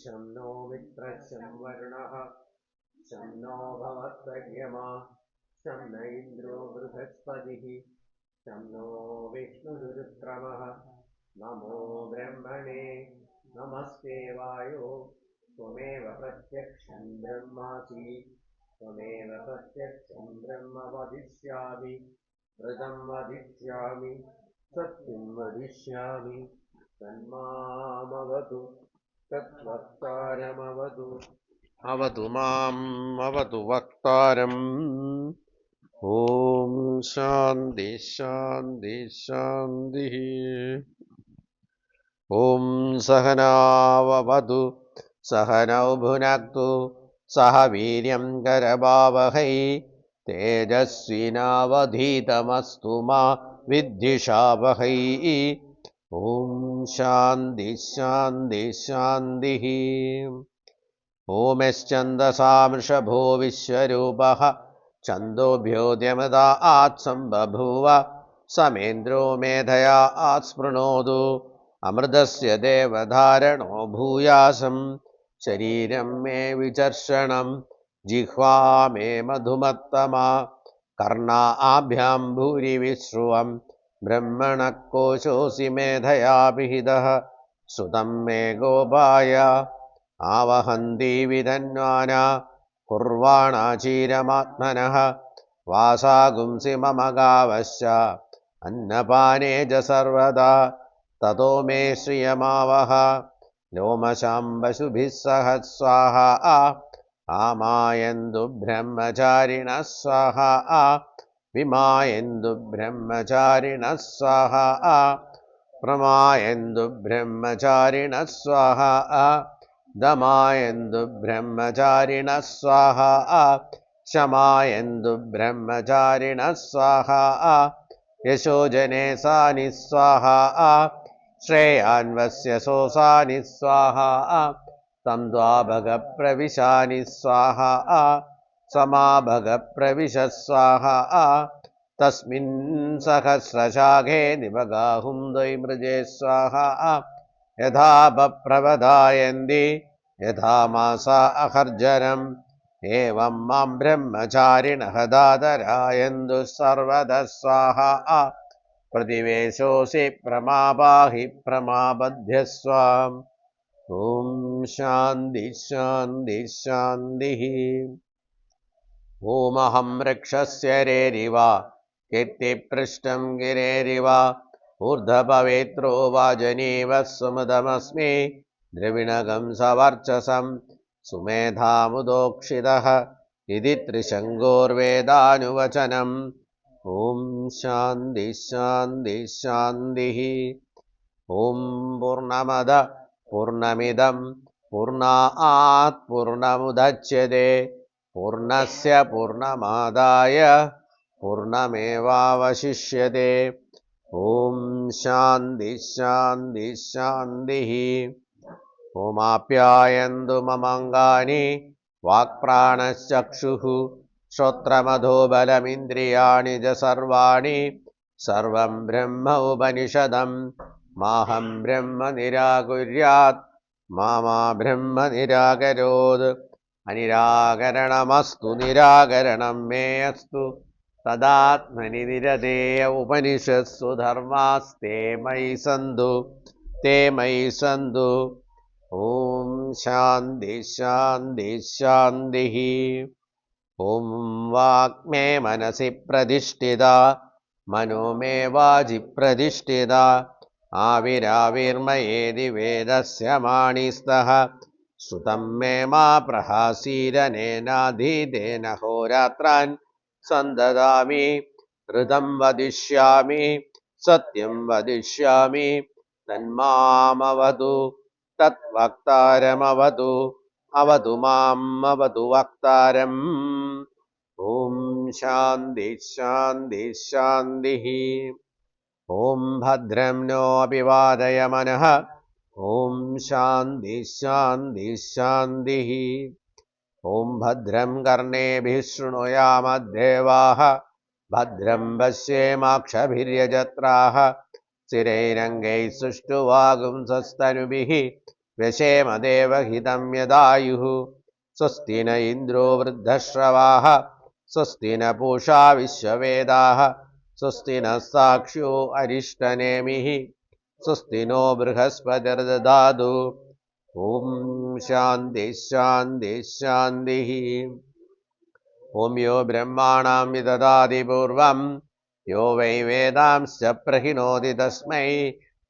शं नो मित्रशं वरुणः शं नो भवत्वर्यमा शं न इन्द्रो बृहस्पतिः शं नो विष्णुरुक्रमः नमो ब्रह्मणे नमस्ते वायो त्वमेव प्रत्यक्षं ब्रह्मासि त्वमेव प्रत्यक्षं ब्रह्म वदिष्यामि व्रतं वदिष्यामि सत्यं वदिष्यामि तन्मामवतु तद्वक्तारमवतु अवतु माम् अवतु वक्तारम् ॐ शान्ति शान्ति शान्तिः ॐ सहनाववतु सहनौ भुनक्तु सह वीर्यं करवावहै तेजस्विनावधीतमस्तु मा विद्विषावहै ॐ शान्ति शान्ति शान्तिः ॐ यश्चन्दसामृषभो विश्वरूपः छन्दोभ्योऽद्यमदा आत्सम्बभूव समेन्द्रो मेधया आत्स्पृणोतु अमृतस्य देवधारणो भूयासं शरीरं मे विचर्षणं जिह्वा मे मधुमत्तमा कर्णाभ्यां भूरिविश्रुवं ब्रह्मणः कोशोऽसि मेधया विहितः श्रुतं मे गोपाय आवहन्ति विधन्वाना कुर्वाणा चीरमात्मनः वासागुंसि मम गावश्च अन्नपाने च सर्वदा ततो मे श्रियमावह लोमशाम्बशुभिः सह स्वाहा आमायन्तु ब्रह्मचारिणः स्वाहा विमायन्तु ब्रह्मचारिणः स्वाहा प्रमायन्तु ब्रह्मचारिणः स्वाहा दमायन्तु ब्रह्मचारिणः स्वाहा शमायन्तु ब्रह्मचारिणः स्वाहा यशोजने सानि स्वाहा श्रेयान्वस्य सोसानि स्वाहा तं द्वाभगप्रविशानि स्वाहा समाभगप्रविश स्वाहा तस्मिन् सहस्रशाखे निबगाहुं द्वैमृजे स्वाहा यथा बप्रवदायन्ति यथा मासा अहर्जनम् एवं मां ब्रह्मचारिणः दादरायन्तु सर्वदा स्वाहा प्रतिवेशोऽसि प्रमापाहि प्रमापद्यस्वाम् ॐ शान्ति शान्ति शान्तिः ॐ वृक्षस्य रेरिव कीर्तिपृष्ठं गिरेरिव ऊर्ध्वपवित्रो वाजनीवः सुमदमस्मि द्रविणगं सवर्चसं सुमेधामुदोक्षितः इति त्रिशङ्गोर्वेदानुवचनम् ॐ शान्ति शान्ति शान्तिः ॐ पूर्णमद पूर्णमिदं पूर्णात् पूर्णमुदच्यते पूर्णस्य पूर्णमादाय पूर्णमेवावशिष्यते ॐ शान्ति शान्ति शान्तिः ॐ ममाङ्गानि वाक्प्राणश्चक्षुः श्रोत्रमधो बलमिन्द्रियाणि च सर्वाणि सर्वं ब्रह्म उपनिषदं माहं ब्रह्म निराकुर्यात् मा ब्रह्म निराकरोत् अनिराकरणमस्तु निराकरणं मे अस्तु तदात्मनि निरतेय उपनिषत्सु धर्मास्ते मयि सन्तु ते मयि सन्तु ॐ शान्ति शान्ति शान्तिः ॐ वाक् मे मनसि प्रतिष्ठिता मनो मे वाचि प्रतिष्ठिता आविराविर्मयेदि वेदस्य माणिस्तः श्रुतं मे मा प्रहासीरनेनाधीतेन होरात्रान् सन्ददामि ऋतं वदिष्यामि सत्यं वदिष्यामि तन्मामवतु तद्वक्तारमवतु अवतु माम् अवतु वक्तारम् ॐ शान्ति शान्ति शान्तिः ॐ भद्रं नो अभिवादयमनः ॐ शान्ति शान्ति शान्तिः ॐ भद्रं कर्णेभिः शृणुयामद्देवाः भद्रं पश्येमाक्षभिर्यजत्राः स्थिरैरङ्गैः सुष्ठुवागुंसस्तनुभिः व्यशेम देवहितं यदायुः स्वस्ति न इन्द्रो वृद्धश्रवाः स्वस्ति न पूषा विश्ववेदाः स्वस्ति नः साक्ष्यो अरिष्टनेमिः स्वस्ति नो बृहस्पतिर्ददातु ॐ शान्तिः शान्तिः शान्तिः ॐ यो ब्रह्माणां विददाति पूर्वं यो वै वेदांश्च प्रहिणोति तस्मै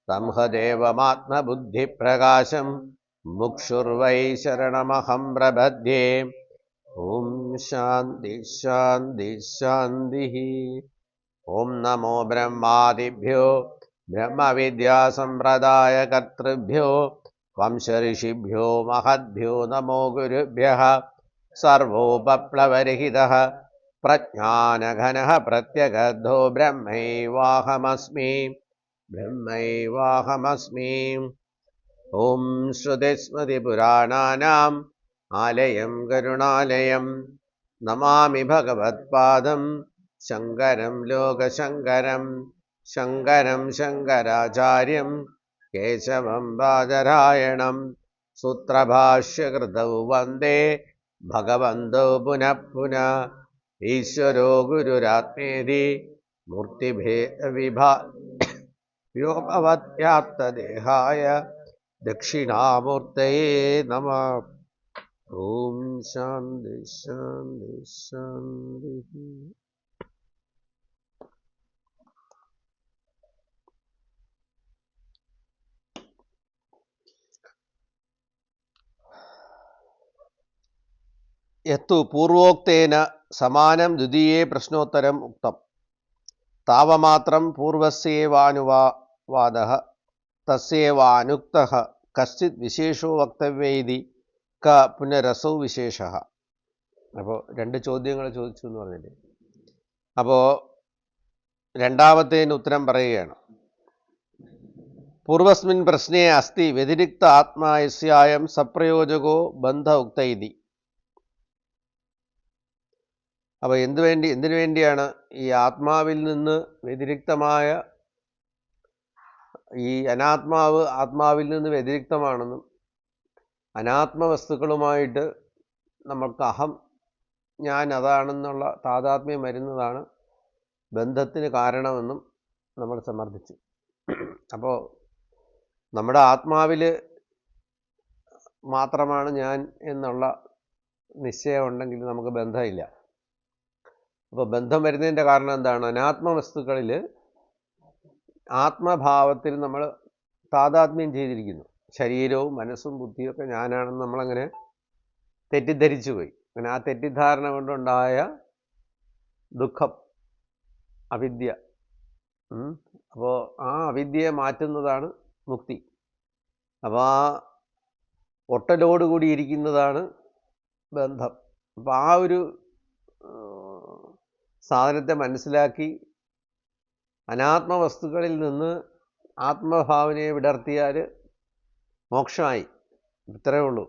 तं देवमात्मबुद्धिप्रकाशं मुक्षुर्वै शरणमहं प्रपद्ये ॐ शान्तिः शान्तिः शान्तिः ॐ नमो ब्रह्मादिभ्यो ब्रह्मविद्यासम्प्रदायकर्तृभ्यो वंशऋषिभ्यो महद्भ्यो नमो गुरुभ्यः सर्वोपप्लवरहितः प्रज्ञानघनः प्रत्यगद्धो ब्रह्मैवाहमस्मि ॐ श्रुतिस्मृतिपुराणानाम् आलयं करुणालयं नमामि भगवत्पादं शङ्करं लोकशङ्करं शङ्कराचार्यं केशवं बादरायणं सूत्रभाष्यकृतौ वन्दे भगवन्तौ पुनः पुनः ईश्वरो गुरुरात्मेति मूर्तिभेदविभाव्योमवत्याप्तदेहाय दक्षिणामूर्तये नमः ॐ शान्ति शान्ति शान्तिः यत्तु पूर्वोक्तेन समानं द्वितीये प्रश्नोत्तरम् उक्तम् तावमात्रं पूर्वस्येवानुवादः तस्येवानुक्तः कश्चित् विशेषो वक्तव्य इति क पुनरसौ विशेषः അപ്പോൾ രണ്ട് ചോദ്യങ്ങൾ ചോദിച്ചു എന്ന് പറഞ്ഞില്ലേ അപ്പോൾ രണ്ടാമത്തേന് ഉത്തരം പറയുകയാണ് പൂർവസ്മിൻ പ്രശ്നേ അസ്തി വ്യതിരിക്ത ആത്മായസ്യായം സപ്രയോജകോ ബന്ധ ഉക്ത ഇതി അപ്പോൾ എന്തിനു വേണ്ടിയാണ് ഈ ആത്മാവിൽ നിന്ന് വ്യതിരിക്തമായ ഈ അനാത്മാവ് ആത്മാവിൽ നിന്ന് വ്യതിരിക്തമാണെന്നും അനാത്മവസ്തുക്കളുമായിട്ട് നമ്മൾക്ക് അഹം ഞാൻ അതാണെന്നുള്ള താതാത്മ്യം വരുന്നതാണ് ബന്ധത്തിന് കാരണമെന്നും നമ്മൾ സമർത്ഥിച്ചു. അപ്പോൾ നമ്മുടെ ആത്മാവിൽ മാത്രമാണ് ഞാൻ എന്നുള്ള നിശ്ചയം ഉണ്ടെങ്കിൽ നമുക്ക് ബന്ധമില്ല. അപ്പോൾ ബന്ധം വരുന്നതിൻ്റെ കാരണം എന്താണ്? അനാത്മവസ്തുക്കളിൽ ആത്മഭാവത്തിൽ നമ്മൾ താതാത്മ്യം ചെയ്തിരിക്കുന്നു. ശരീരവും മനസ്സും ബുദ്ധിയൊക്കെ ഞാനാണെന്ന് നമ്മളങ്ങനെ തെറ്റിദ്ധരിച്ചു പോയി. അങ്ങനെ ആ തെറ്റിദ്ധാരണ കൊണ്ടുണ്ടായ ദുഃഖം, അവിദ്യ. അപ്പോൾ ആ അവിദ്യയെ മാറ്റുന്നതാണ് മുക്തി. അപ്പോൾ ആ ഒട്ടലോടുകൂടി ഇരിക്കുന്നതാണ് ബന്ധം. അപ്പോൾ ആ ഒരു സാധനത്തെ മനസ്സിലാക്കി അനാത്മവസ്തുക്കളിൽ നിന്ന് ആത്മഭാവനയെ വിടർത്തിയാൽ മോക്ഷമായി. ഇത്രയേ ഉള്ളൂ.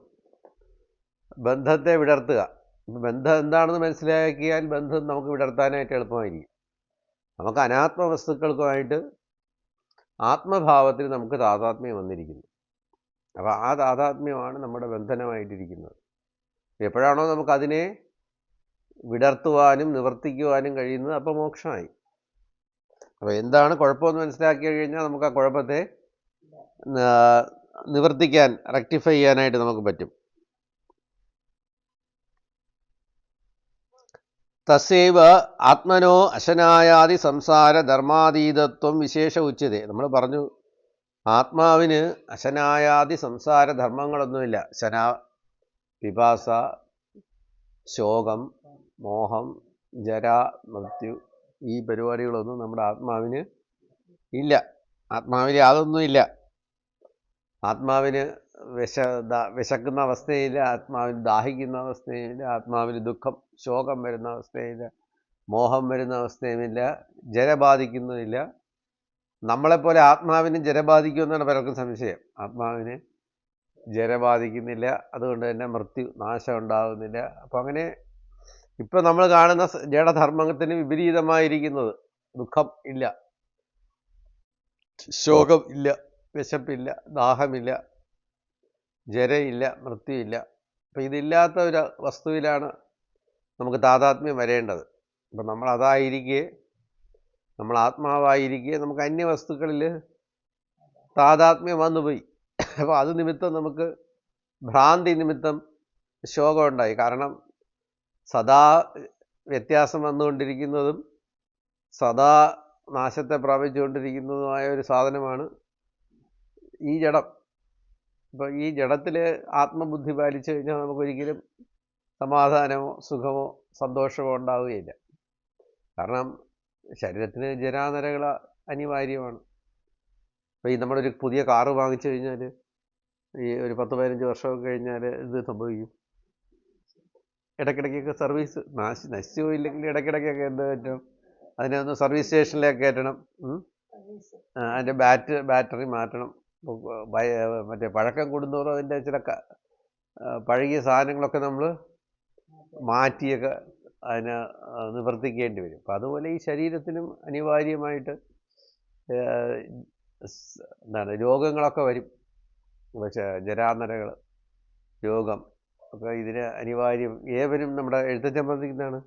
ബന്ധത്തെ വിടർത്തുക. ബന്ധം എന്താണെന്ന് മനസ്സിലാക്കിയാൽ ബന്ധം നമുക്ക് വിടർത്താനായിട്ട് എളുപ്പമായിരിക്കും. നമുക്ക് അനാത്മവസ്തുക്കൾക്കുമായിട്ട് ആത്മഭാവത്തിൽ നമുക്ക് താതാത്മ്യം വന്നിരിക്കുന്നു. അപ്പോൾ ആ താതാത്മ്യമാണ് നമ്മുടെ ബന്ധനമായിട്ടിരിക്കുന്നത്. എപ്പോഴാണോ നമുക്കതിനെ വിടർത്തുവാനും നിവർത്തിക്കുവാനും കഴിയുന്നത്, അപ്പോൾ മോക്ഷമായി. അപ്പോൾ എന്താണ് കുഴപ്പമെന്ന് മനസ്സിലാക്കി കഴിഞ്ഞാൽ നമുക്ക് ആ കുഴപ്പത്തെ നിവർത്തിക്കാൻ, റെക്ടിഫൈ ചെയ്യാനായിട്ട് നമുക്ക് പറ്റും. തസ്സൈവ ആത്മനോ അശനായാദി സംസാര ധർമാതീതത്വം വിശേഷ ഉച്യതേ. നമ്മൾ പറഞ്ഞു ആത്മാവിന് അശനായാദി സംസാര ധർമ്മങ്ങളൊന്നുമില്ല. ശന, പിപാസ, ശോകം, മോഹം, ജര, മൃത്യു, ഈ പരിപാടികളൊന്നും നമ്മുടെ ആത്മാവിന് ഇല്ല. ആത്മാവിന് യാതൊന്നുമില്ല. ആത്മാവിന് വിശക്കുന്ന അവസ്ഥയില്ല, ആത്മാവിന് ദാഹിക്കുന്ന അവസ്ഥയില്ല, ആത്മാവിന് ദുഃഖം ശോകം വരുന്ന അവസ്ഥയില്ല, മോഹം വരുന്ന അവസ്ഥയുമില്ല, ജര ബാധിക്കുന്നില്ല. നമ്മളെപ്പോലെ ആത്മാവിന് ജര ബാധിക്കുമെന്നാണ് പലർക്കും സംശയം. ആത്മാവിന് ജര ബാധിക്കുന്നില്ല, അതുകൊണ്ട് തന്നെ മൃത്യു, നാശം ഉണ്ടാകുന്നില്ല. അപ്പം അങ്ങനെ ഇപ്പം നമ്മൾ കാണുന്ന ജഡധർമ്മത്തിന് വിപരീതമായിരിക്കുന്നത് ദുഃഖം ഇല്ല, ശോകം ഇല്ല, വിശപ്പില്ല, ദാഹമില്ല, ജരയില്ല, മൃത്യുയില്ല. അപ്പം ഇതില്ലാത്ത ഒരു വസ്തുവിലാണ് നമുക്ക് താതാത്മ്യം വരേണ്ടത്. അപ്പം നമ്മൾ അതായിരിക്കെ, നമ്മൾ ആത്മാവായിരിക്കെ നമുക്ക് അന്യവസ്തുക്കളിൽ താതാത്മ്യം വന്നുപോയി. അപ്പോൾ അത് നിമിത്തം നമുക്ക് ഭ്രാന്തി നിമിത്തം ശോകമുണ്ടായി. കാരണം സദാ വ്യത്യാസം വന്നുകൊണ്ടിരിക്കുന്നതും സദാ നാശത്തെ പ്രാപിച്ചുകൊണ്ടിരിക്കുന്നതുമായ ഒരു സാധനമാണ് ഈ ജഡം. അപ്പോൾ ഈ ജഡത്തിൽ ആത്മബുദ്ധി പാലിച്ചു കഴിഞ്ഞാൽ നമുക്കൊരിക്കലും സമാധാനമോ സുഖമോ സന്തോഷമോ ഉണ്ടാവുകയില്ല. കാരണം ശരീരത്തിന് ജരാനരകൾ അനിവാര്യമാണ്. അപ്പോൾ ഈ നമ്മളൊരു പുതിയ കാറ് വാങ്ങിച്ചു കഴിഞ്ഞാൽ ഈ ഒരു 10-15 വർഷമൊക്കെ കഴിഞ്ഞാൽ ഇത് സംഭവിക്കും. ഇടയ്ക്കിടയ്ക്കൊക്കെ സർവീസ് നശിച്ചു പോയില്ലെങ്കിൽ ഇടയ്ക്കിടയ്ക്കൊക്കെ എന്ത് പറ്റും, അതിനെ ഒന്ന് സർവീസ് സ്റ്റേഷനിലേക്ക് കയറ്റണം. അതിൻ്റെ ബാറ്ററി മാറ്റണം. മറ്റേ പഴക്കം കൂടുന്തോറും അതിൻ്റെ ചില പഴകിയ സാധനങ്ങളൊക്കെ നമ്മൾ മാറ്റിയൊക്കെ അതിനെ നിവർത്തിക്കേണ്ടി വരും. അപ്പം അതുപോലെ ഈ ശരീരത്തിനും അനിവാര്യമായിട്ട് രോഗങ്ങളൊക്കെ വരും. പക്ഷേ ജരാനരകൾ, രോഗം ഒക്കെ ഇതിന് അനിവാര്യം. ഏവനും നമ്മുടെ എഴുത്തച്ഛൻ പറഞ്ഞിരിക്കുന്നതാണ്,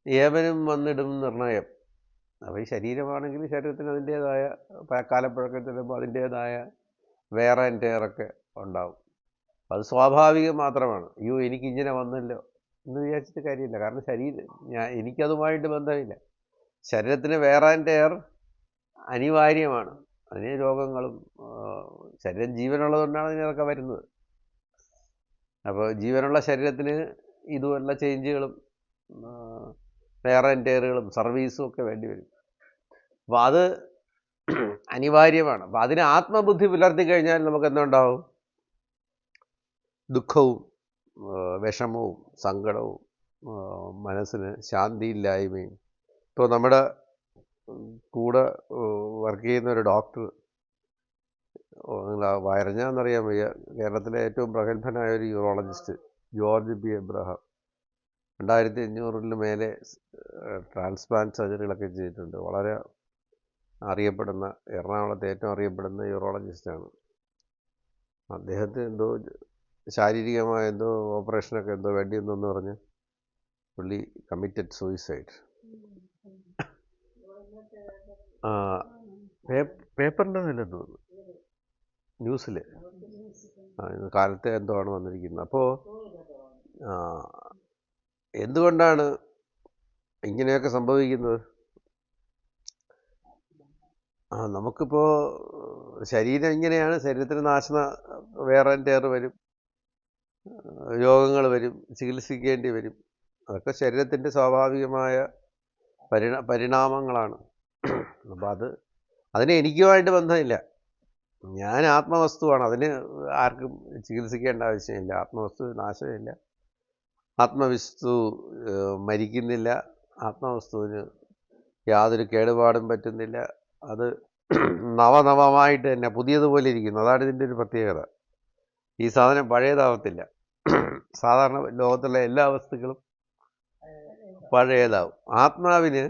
ഏവനും വന്നിടും നിർണയം. അപ്പോൾ ഈ ശരീരമാണെങ്കിൽ ശരീരത്തിന് അതിൻ്റേതായ കാലപ്പഴക്കം ചെല്ലുമ്പോൾ അതിൻ്റേതായ വേറെ ടേറൊക്കെ ഉണ്ടാവും. അത് സ്വാഭാവികം മാത്രമാണ്. അയ്യോ എനിക്കിങ്ങനെ വന്നല്ലോ എന്ന് വിചാരിച്ചിട്ട് കാര്യമില്ല. കാരണം എനിക്കതുമായിട്ട് ബന്ധമില്ല. ശരീരത്തിന് വേറെ ടേർ അനിവാര്യമാണ്. അതിന് രോഗങ്ങളും, ശരീരം ജീവനുള്ളതുകൊണ്ടാണ് ഇതിനൊക്കെ വരുന്നത്. അപ്പോൾ ജീവനുള്ള ശരീരത്തിന് ഇതുമല്ല ചേഞ്ചുകളും വേറെ ടേറുകളും സർവീസും ഒക്കെ വേണ്ടി വരും. അപ്പോൾ അത് അനിവാര്യമാണ്. അപ്പോൾ അതിന് ആത്മബുദ്ധി പുലർത്തി കഴിഞ്ഞാൽ നമുക്ക് എന്തുണ്ടാവും? ദുഃഖവും വിഷമവും സങ്കടവും മനസ്സിന് ശാന്തിയില്ലായ്മയും. ഇപ്പോൾ നമ്മുടെ കൂടെ വർക്ക് ചെയ്യുന്ന ഒരു ഡോക്ടർ, വയറഞ്ഞാന്നറിയാൻ വയ്യ, കേരളത്തിലെ ഏറ്റവും പ്രഗത്ഭനായ ഒരു യൂറോളജിസ്റ്റ് ജോർജ് പി എബ്രഹാം 2500 മേലെ ട്രാൻസ്പ്ലാന്റ് സർജറികളൊക്കെ ചെയ്തിട്ടുണ്ട്. വളരെ അറിയപ്പെടുന്ന, എറണാകുളത്തെ ഏറ്റവും അറിയപ്പെടുന്ന യൂറോളജിസ്റ്റാണ്. അദ്ദേഹത്തിന് എന്തോ ശാരീരികമായ എന്തോ ഓപ്പറേഷനൊക്കെ എന്തോ വേണ്ടിയെന്നു പറഞ്ഞ് പുള്ളി കമ്മിറ്റഡ് സൂയിസൈഡ്. പേപ്പറിൻ്റെതല്ലെന്ന് തോന്നുന്നു, ന്യൂസിൽ കാലത്തെ എന്തോ ആണ് വന്നിരിക്കുന്നത്. അപ്പോൾ എന്തുകൊണ്ടാണ് ഇങ്ങനെയൊക്കെ സംഭവിക്കുന്നത്? നമുക്കിപ്പോൾ ശരീരം ഇങ്ങനെയാണ്. ശരീരത്തിന് വേറെ ടേർ വരും, രോഗങ്ങൾ വരും, ചികിത്സിക്കേണ്ടി വരും. അതൊക്കെ ശരീരത്തിൻ്റെ സ്വാഭാവികമായ പരിണാമങ്ങളാണ്. അപ്പോൾ അതിന് എനിക്കുമായിട്ട് ബന്ധമില്ല. ഞാൻ ആത്മവസ്തുവാണ്. അതിന് ആർക്കും ചികിത്സിക്കേണ്ട ആവശ്യമില്ല. ആത്മവസ്തു നാശമില്ല, ആത്മവസ്തു മരിക്കുന്നില്ല, ആത്മവസ്തുവിന് യാതൊരു കേടുപാടും പറ്റുന്നില്ല. അത് നവനവമായിട്ട് തന്നെ പുതിയതുപോലെ ഇരിക്കുന്നു. അതാണ് ഇതിൻ്റെ ഒരു പ്രത്യേകത. ഈ സാധനം പഴയതാവത്തില്ല. സാധാരണ ലോകത്തുള്ള എല്ലാ വസ്തുക്കളും പഴയതാവും. ആത്മാവിന്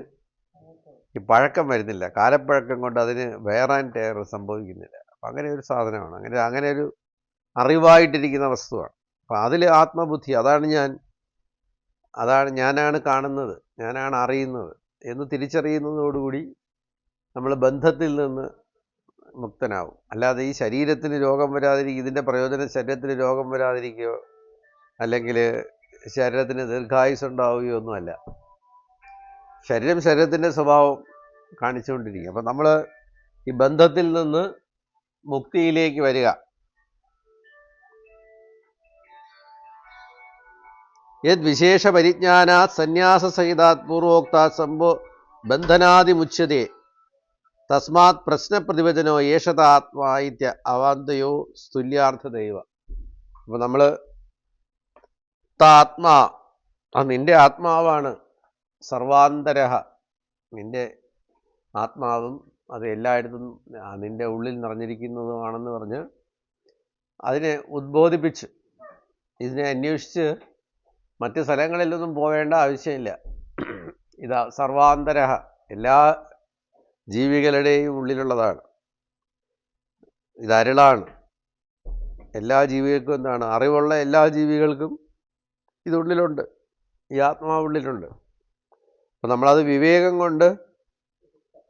ഈ പഴക്കം വരുന്നില്ല. കാലപ്പഴക്കം കൊണ്ട് അതിന് വേറെ ടേർ സംഭവിക്കുന്നില്ല. അപ്പം അങ്ങനെ ഒരു സാധനമാണ്, അങ്ങനെ ഒരു അറിവായിട്ടിരിക്കുന്ന വസ്തുവാണ്. അപ്പം അതിൽ ആത്മബുദ്ധി, ഞാനാണ് കാണുന്നത്, ഞാനാണ് അറിയുന്നത് എന്ന് തിരിച്ചറിയുന്നതോടുകൂടി നമ്മൾ ബന്ധത്തിൽ നിന്ന് മുക്തനാവും. അല്ലാതെ ഈ ശരീരത്തിന് രോഗം വരാതിരിക്കുക, ഇതിൻ്റെ പ്രയോജനം ശരീരത്തിന് രോഗം വരാതിരിക്കുകയോ അല്ലെങ്കിൽ ശരീരത്തിന് ദീർഘായുസ് ഉണ്ടാവുകയോ ഒന്നുമല്ല. ശരീരത്തിൻ്റെ സ്വഭാവം കാണിച്ചുകൊണ്ടിരിക്കുക. അപ്പം നമ്മൾ ഈ ബന്ധത്തിൽ നിന്ന് മുക്തിയിലേക്ക് വരിക. യത് വിശേഷ പരിജ്ഞാനാത് സന്യാസസഹിതാത് പൂർവോക്താത് ബന്ധനാദിമുച്യതേ തസ്മാത് പ്രശ്നപ്രതിവചനോ യേഷതാത്മായിത്യ അവാന്തയോ സ്തുല്യാർത്ഥദൈവ. അപ്പോൾ നമ്മൾ ആത്മാ, നിൻ്റെ ആത്മാവാണ് സർവാന്തരഹ, നിൻ്റെ ആത്മാവും അത് എല്ലായിടത്തും നിൻ്റെ ഉള്ളിൽ നിറഞ്ഞിരിക്കുന്നതുമാണെന്ന് പറഞ്ഞ് അതിനെ ഉദ്ബോധിപ്പിച്ച് ഇതിനെ അന്വേഷിച്ച് മറ്റ് സ്ഥലങ്ങളിലൊന്നും പോവേണ്ട ആവശ്യമില്ല. ഇതാ സർവാന്തരഹ, എല്ലാ ജീവികളുടെയും ഉള്ളിലുള്ളതാണ്, ഇത് അരുളാണ് എല്ലാ ജീവികൾക്കും എന്താണ്, അറിവുള്ള എല്ലാ ജീവികൾക്കും ഇതുള്ളിലുണ്ട്, ഈ ആത്മാവുള്ളിലുണ്ട്. അപ്പം നമ്മളത് വിവേകം കൊണ്ട്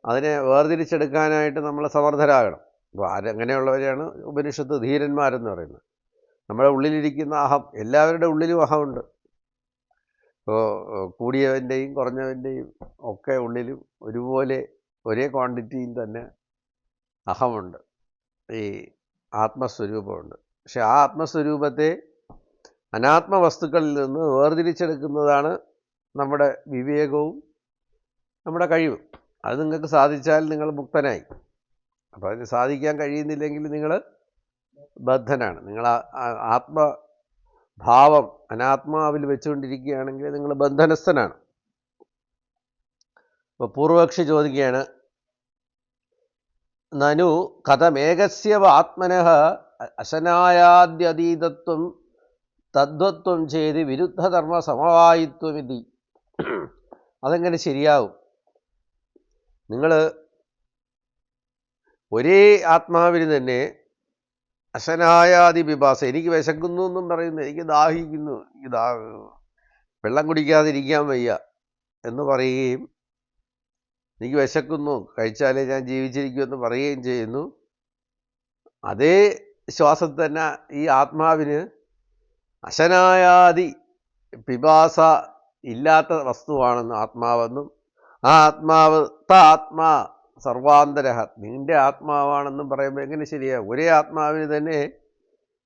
അതിനെ വേർതിരിച്ചെടുക്കാനായിട്ട് നമ്മൾ സമർത്ഥരാകണം. അപ്പോൾ അങ്ങനെയുള്ളവരെയാണ് ഉപനിഷത്ത് ധീരന്മാരെന്ന് പറയുന്നത്. നമ്മുടെ ഉള്ളിലിരിക്കുന്ന അഹം, എല്ലാവരുടെ ഉള്ളിലും അഹമുണ്ട്. ഇപ്പോൾ കൂടിയവൻ്റെയും കുറഞ്ഞവൻ്റെയും ഒക്കെ ഉള്ളിലും ഒരുപോലെ ഒരേ ക്വാണ്ടിറ്റിയിൽ തന്നെ അഹമുണ്ട്, ഈ ആത്മസ്വരൂപമുണ്ട്. പക്ഷെ ആ ആത്മസ്വരൂപത്തെ അനാത്മ വസ്തുക്കളിൽ നിന്ന് വേർതിരിച്ചെടുക്കുന്നതാണ് നമ്മുടെ വിവേകവും നമ്മുടെ കഴിവും. അത് നിങ്ങൾക്ക് സാധിച്ചാൽ നിങ്ങൾ മുക്തനായി. അപ്പോൾ അതിന് സാധിക്കാൻ കഴിയുന്നില്ലെങ്കിൽ നിങ്ങൾ ബദ്ധനാണ്. നിങ്ങൾ ആത്മഭാവം അനാത്മാവിൽ വെച്ചുകൊണ്ടിരിക്കുകയാണെങ്കിൽ നിങ്ങൾ ബന്ധനസ്ഥനാണ്. അപ്പോൾ പൂർവപക്ഷി ചോദിക്കുകയാണ്, നനു കഥമേകസ്യവ ആത്മനഃ അശനായാദ്യതീതത്വം തദ്വത്വം ചെയ്ത് വിരുദ്ധധർമ്മ സമവായിത്വമിതി. അതെങ്ങനെ ശരിയാവും? നിങ്ങൾ ഒരേ ആത്മാവിന് തന്നെ അശനായാദി വിഭാസ, എനിക്ക് വിശക്കുന്നു എന്നും പറയുന്നു, എനിക്ക് ദാഹിക്കുന്നു, വെള്ളം കുടിക്കാതിരിക്കാൻ വയ്യ എന്ന് പറയുകയും, എനിക്ക് വിശക്കുന്നു കഴിച്ചാലേ ഞാൻ ജീവിച്ചിരിക്കുമെന്ന് പറയുകയും ചെയ്യുന്നു. അതേ ശ്വാസത്തിൽ തന്നെ ഈ ആത്മാവിന് അശനായാദി പിപാസ ഇല്ലാത്ത വസ്തുവാണെന്നും ആത്മാവെന്നും, ആ ആത്മാവ് ആത്മാ സർവാന്തരഹ, നിന്റെ ആത്മാവാണെന്നും പറയുമ്പോൾ എങ്ങനെ ശരിയാകും? ഒരേ ആത്മാവിന് തന്നെ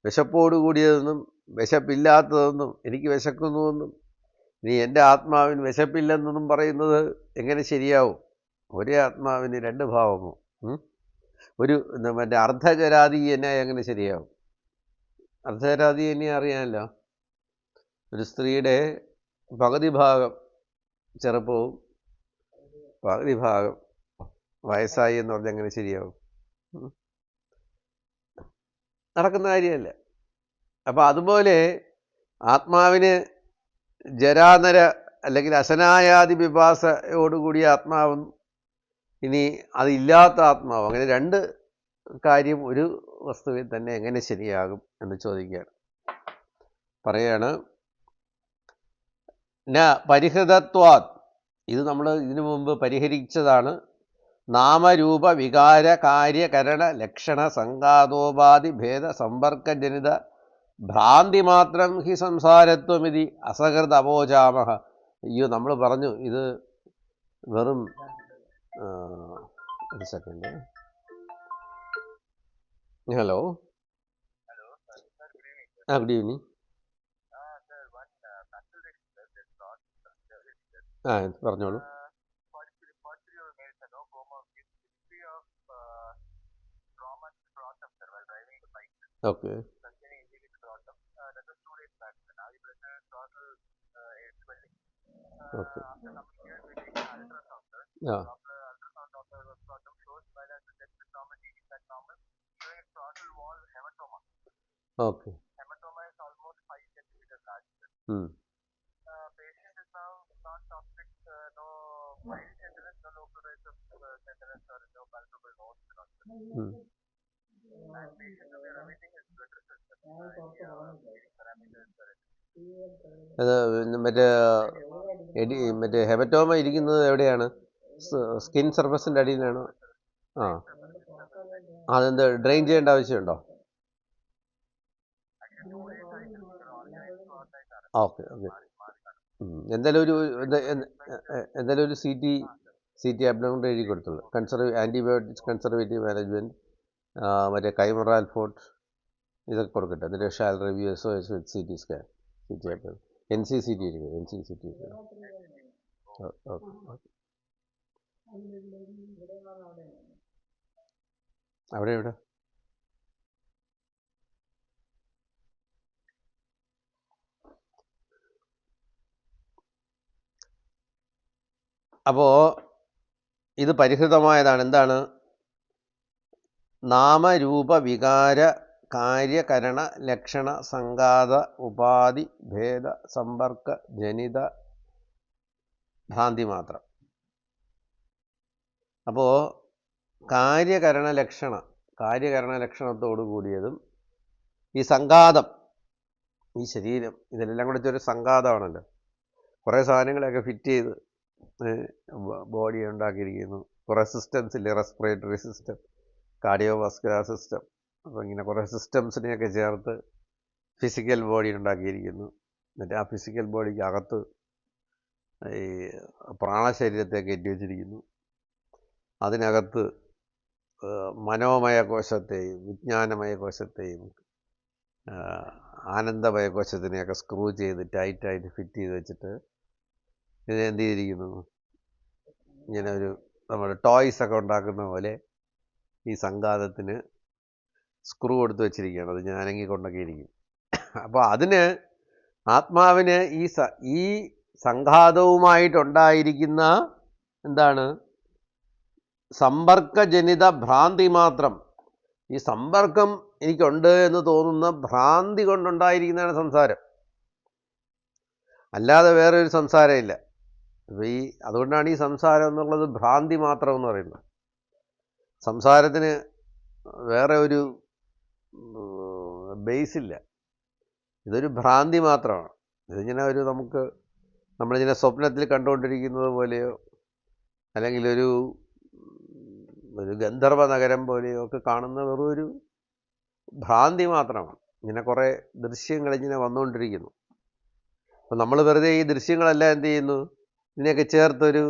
വിശപ്പോട് കൂടിയതെന്നും വിശപ്പില്ലാത്തതെന്നും എനിക്ക് വിശക്കുന്നുവെന്നും നീ എൻ്റെ ആത്മാവിന് വിശപ്പില്ലെന്നൊന്നും പറയുന്നത് എങ്ങനെ ശരിയാവും? ഒരേ ആത്മാവിന് രണ്ട് ഭാവമോ? ഒരു മറ്റേ അർദ്ധചരാതീയനെ എങ്ങനെ ശരിയാവും? അർദ്ധചരാതീയനെ അറിയാമല്ലോ, ഒരു സ്ത്രീയുടെ പകുതി ഭാഗം ചെറുപ്പവും പകുതി ഭാഗം വയസ്സായി എന്ന് പറഞ്ഞാൽ എങ്ങനെ ശരിയാവും? നടക്കുന്ന കാര്യമല്ല. അപ്പം അതുപോലെ ആത്മാവിന് ജരാനര അല്ലെങ്കിൽ അശനായാദി വിഭാസയോടുകൂടിയ ആത്മാവും ഇനി അതില്ലാത്ത ആത്മാവ്, അങ്ങനെ രണ്ട് കാര്യം ഒരു വസ്തുവിൽ തന്നെ എങ്ങനെ ശരിയാകും എന്ന് ചോദിക്കുകയാണ്. പറയാണ്, ന പരിഹൃതത്വാത്, ഇത് നമ്മൾ ഇതിനു മുമ്പ് പരിഹരിച്ചതാണ്. നാമരൂപ വികാര കാര്യകരണ ലക്ഷണ സംഘാതോപാധി ഭേദ സമ്പർക്കജനിത ഭ്രാന്തി മാത്രം ഹി സംസാരത്വമിതി അസകൃത അപോചാമഹ. അയ്യോ, നമ്മൾ പറഞ്ഞു ഇത് വെറും ഒരു സെക്കൻഡ്. Hello, good evening. പറഞ്ഞോളൂ. ഓക്കെ, ഓക്കെ, ആ, ഓക്കെ. അത് മറ്റേ ഹെമറ്റോമ ഇരിക്കുന്നത് എവിടെയാണ്? സ്കിൻ സർഫസിൻ്റെ അടിയിലാണോ? ആ, അതെന്ത് ഡ്രെയിൻ ചെയ്യേണ്ട ആവശ്യമുണ്ടോ? Okay, okay. എന്തായാലും ഒരു സി ടി അബ്ഡോമിനൽ എഴുതി കൊടുത്തുള്ളൂ. ആൻറ്റിബയോട്ടിക്സ് കൺസർവേറ്റീവ് മാനേജ്മെൻറ്റ്, മറ്റേ കൈമറാൽ ഫോർട്ട്, ഇതൊക്കെ കൊടുക്കട്ടെ. എന്നിട്ട് ഷാൽ റിവ്യൂ SOS വിത്ത് CT scan, CT abdominal, NCCT ഇരിക്കും, NCCT ഇരിക്കും. ഓക്കെ, അവിടെ എവിടെ? അപ്പോൾ ഇത് പരിഹൃതമായതാണ്. എന്താണ്? നാമരൂപ വികാര കാര്യകരണ ലക്ഷണ സംഘാത ഉപാധി ഭേദ സമ്പർക്ക ജനിത ഭ്രാന്തി മാത്രം. അപ്പോൾ കാര്യകരണ ലക്ഷണത്തോടു കൂടിയതും ഈ സംഘാതം, ഈ ശരീരം, ഇതെല്ലാം കൂടെ ഒരു സംഘാതമാണല്ലോ. കുറേ സാധനങ്ങളൊക്കെ ഫിറ്റ് ചെയ്ത് ബോഡി ഉണ്ടാക്കിയിരിക്കുന്നു. കുറേ സിസ്റ്റംസ് ഇല്ലേ, respiratory system, cardio vascular system, അപ്പോൾ ഇങ്ങനെ കുറേ സിസ്റ്റംസിനെയൊക്കെ ചേർത്ത് ഫിസിക്കൽ ബോഡി ഉണ്ടാക്കിയിരിക്കുന്നു. എന്നിട്ട് ആ ഫിസിക്കൽ ബോഡിക്ക് അകത്ത് ഈ പ്രാണശരീരത്തെ കയറ്റി വച്ചിരിക്കുന്നു. അതിനകത്ത് മനോമയ കോശത്തെയും വിജ്ഞാനമയ കോശത്തെയും ആനന്ദമയ കോശത്തിനെയൊക്കെ സ്ക്രൂ ചെയ്ത് ടൈറ്റായിട്ട് ഫിറ്റ് ചെയ്ത് വെച്ചിട്ട് ഇതിനെ എന്ത് ചെയ്തിരിക്കുന്നു, ഇങ്ങനെ ഒരു നമ്മൾ ടോയ്സൊക്കെ ഉണ്ടാക്കുന്ന പോലെ ഈ സംഘാതത്തിന് സ്ക്രൂ കൊടുത്ത് വെച്ചിരിക്കുകയാണ്. അത് ഞാനെങ്കിൽ കൊണ്ടൊക്കെ ഇരിക്കും. അപ്പോൾ അതിന് ആത്മാവിന് ഈ സംഘാതവുമായിട്ടുണ്ടായിരിക്കുന്ന എന്താണ്, സമ്പർക്കജനിത ഭ്രാന്തി മാത്രം. ഈ സമ്പർക്കം എനിക്കുണ്ട് എന്ന് തോന്നുന്ന ഭ്രാന്തി കൊണ്ടുണ്ടായിരിക്കുന്നതാണ് സംസാരം, അല്ലാതെ വേറൊരു സംസാരമില്ല. അപ്പോൾ അതുകൊണ്ടാണ് ഈ സംസാരം എന്നുള്ളത് ഭ്രാന്തി മാത്രം എന്ന് പറയുന്നത്. സംസാരത്തിന് വേറെ ഒരു ബേസില്ല, ഇതൊരു ഭ്രാന്തി മാത്രമാണ്. ഇതിങ്ങനെ നമ്മളിങ്ങനെ സ്വപ്നത്തിൽ കണ്ടുകൊണ്ടിരിക്കുന്നത് പോലെയോ അല്ലെങ്കിൽ ഒരു ഗന്ധർവ നഗരം പോലെയോ ഒക്കെ കാണുന്ന വെറും ഒരു ഭ്രാന്തി മാത്രമാണ്. ഇങ്ങനെ കുറേ ദൃശ്യങ്ങൾ ഇങ്ങനെ വന്നുകൊണ്ടിരിക്കുന്നു. അപ്പോൾ നമ്മൾ വെറുതെ ഈ ദൃശ്യങ്ങളെല്ലാം എന്ത് ചെയ്യുന്നു, ഇതിനെയൊക്കെ ചേർത്തൊരു,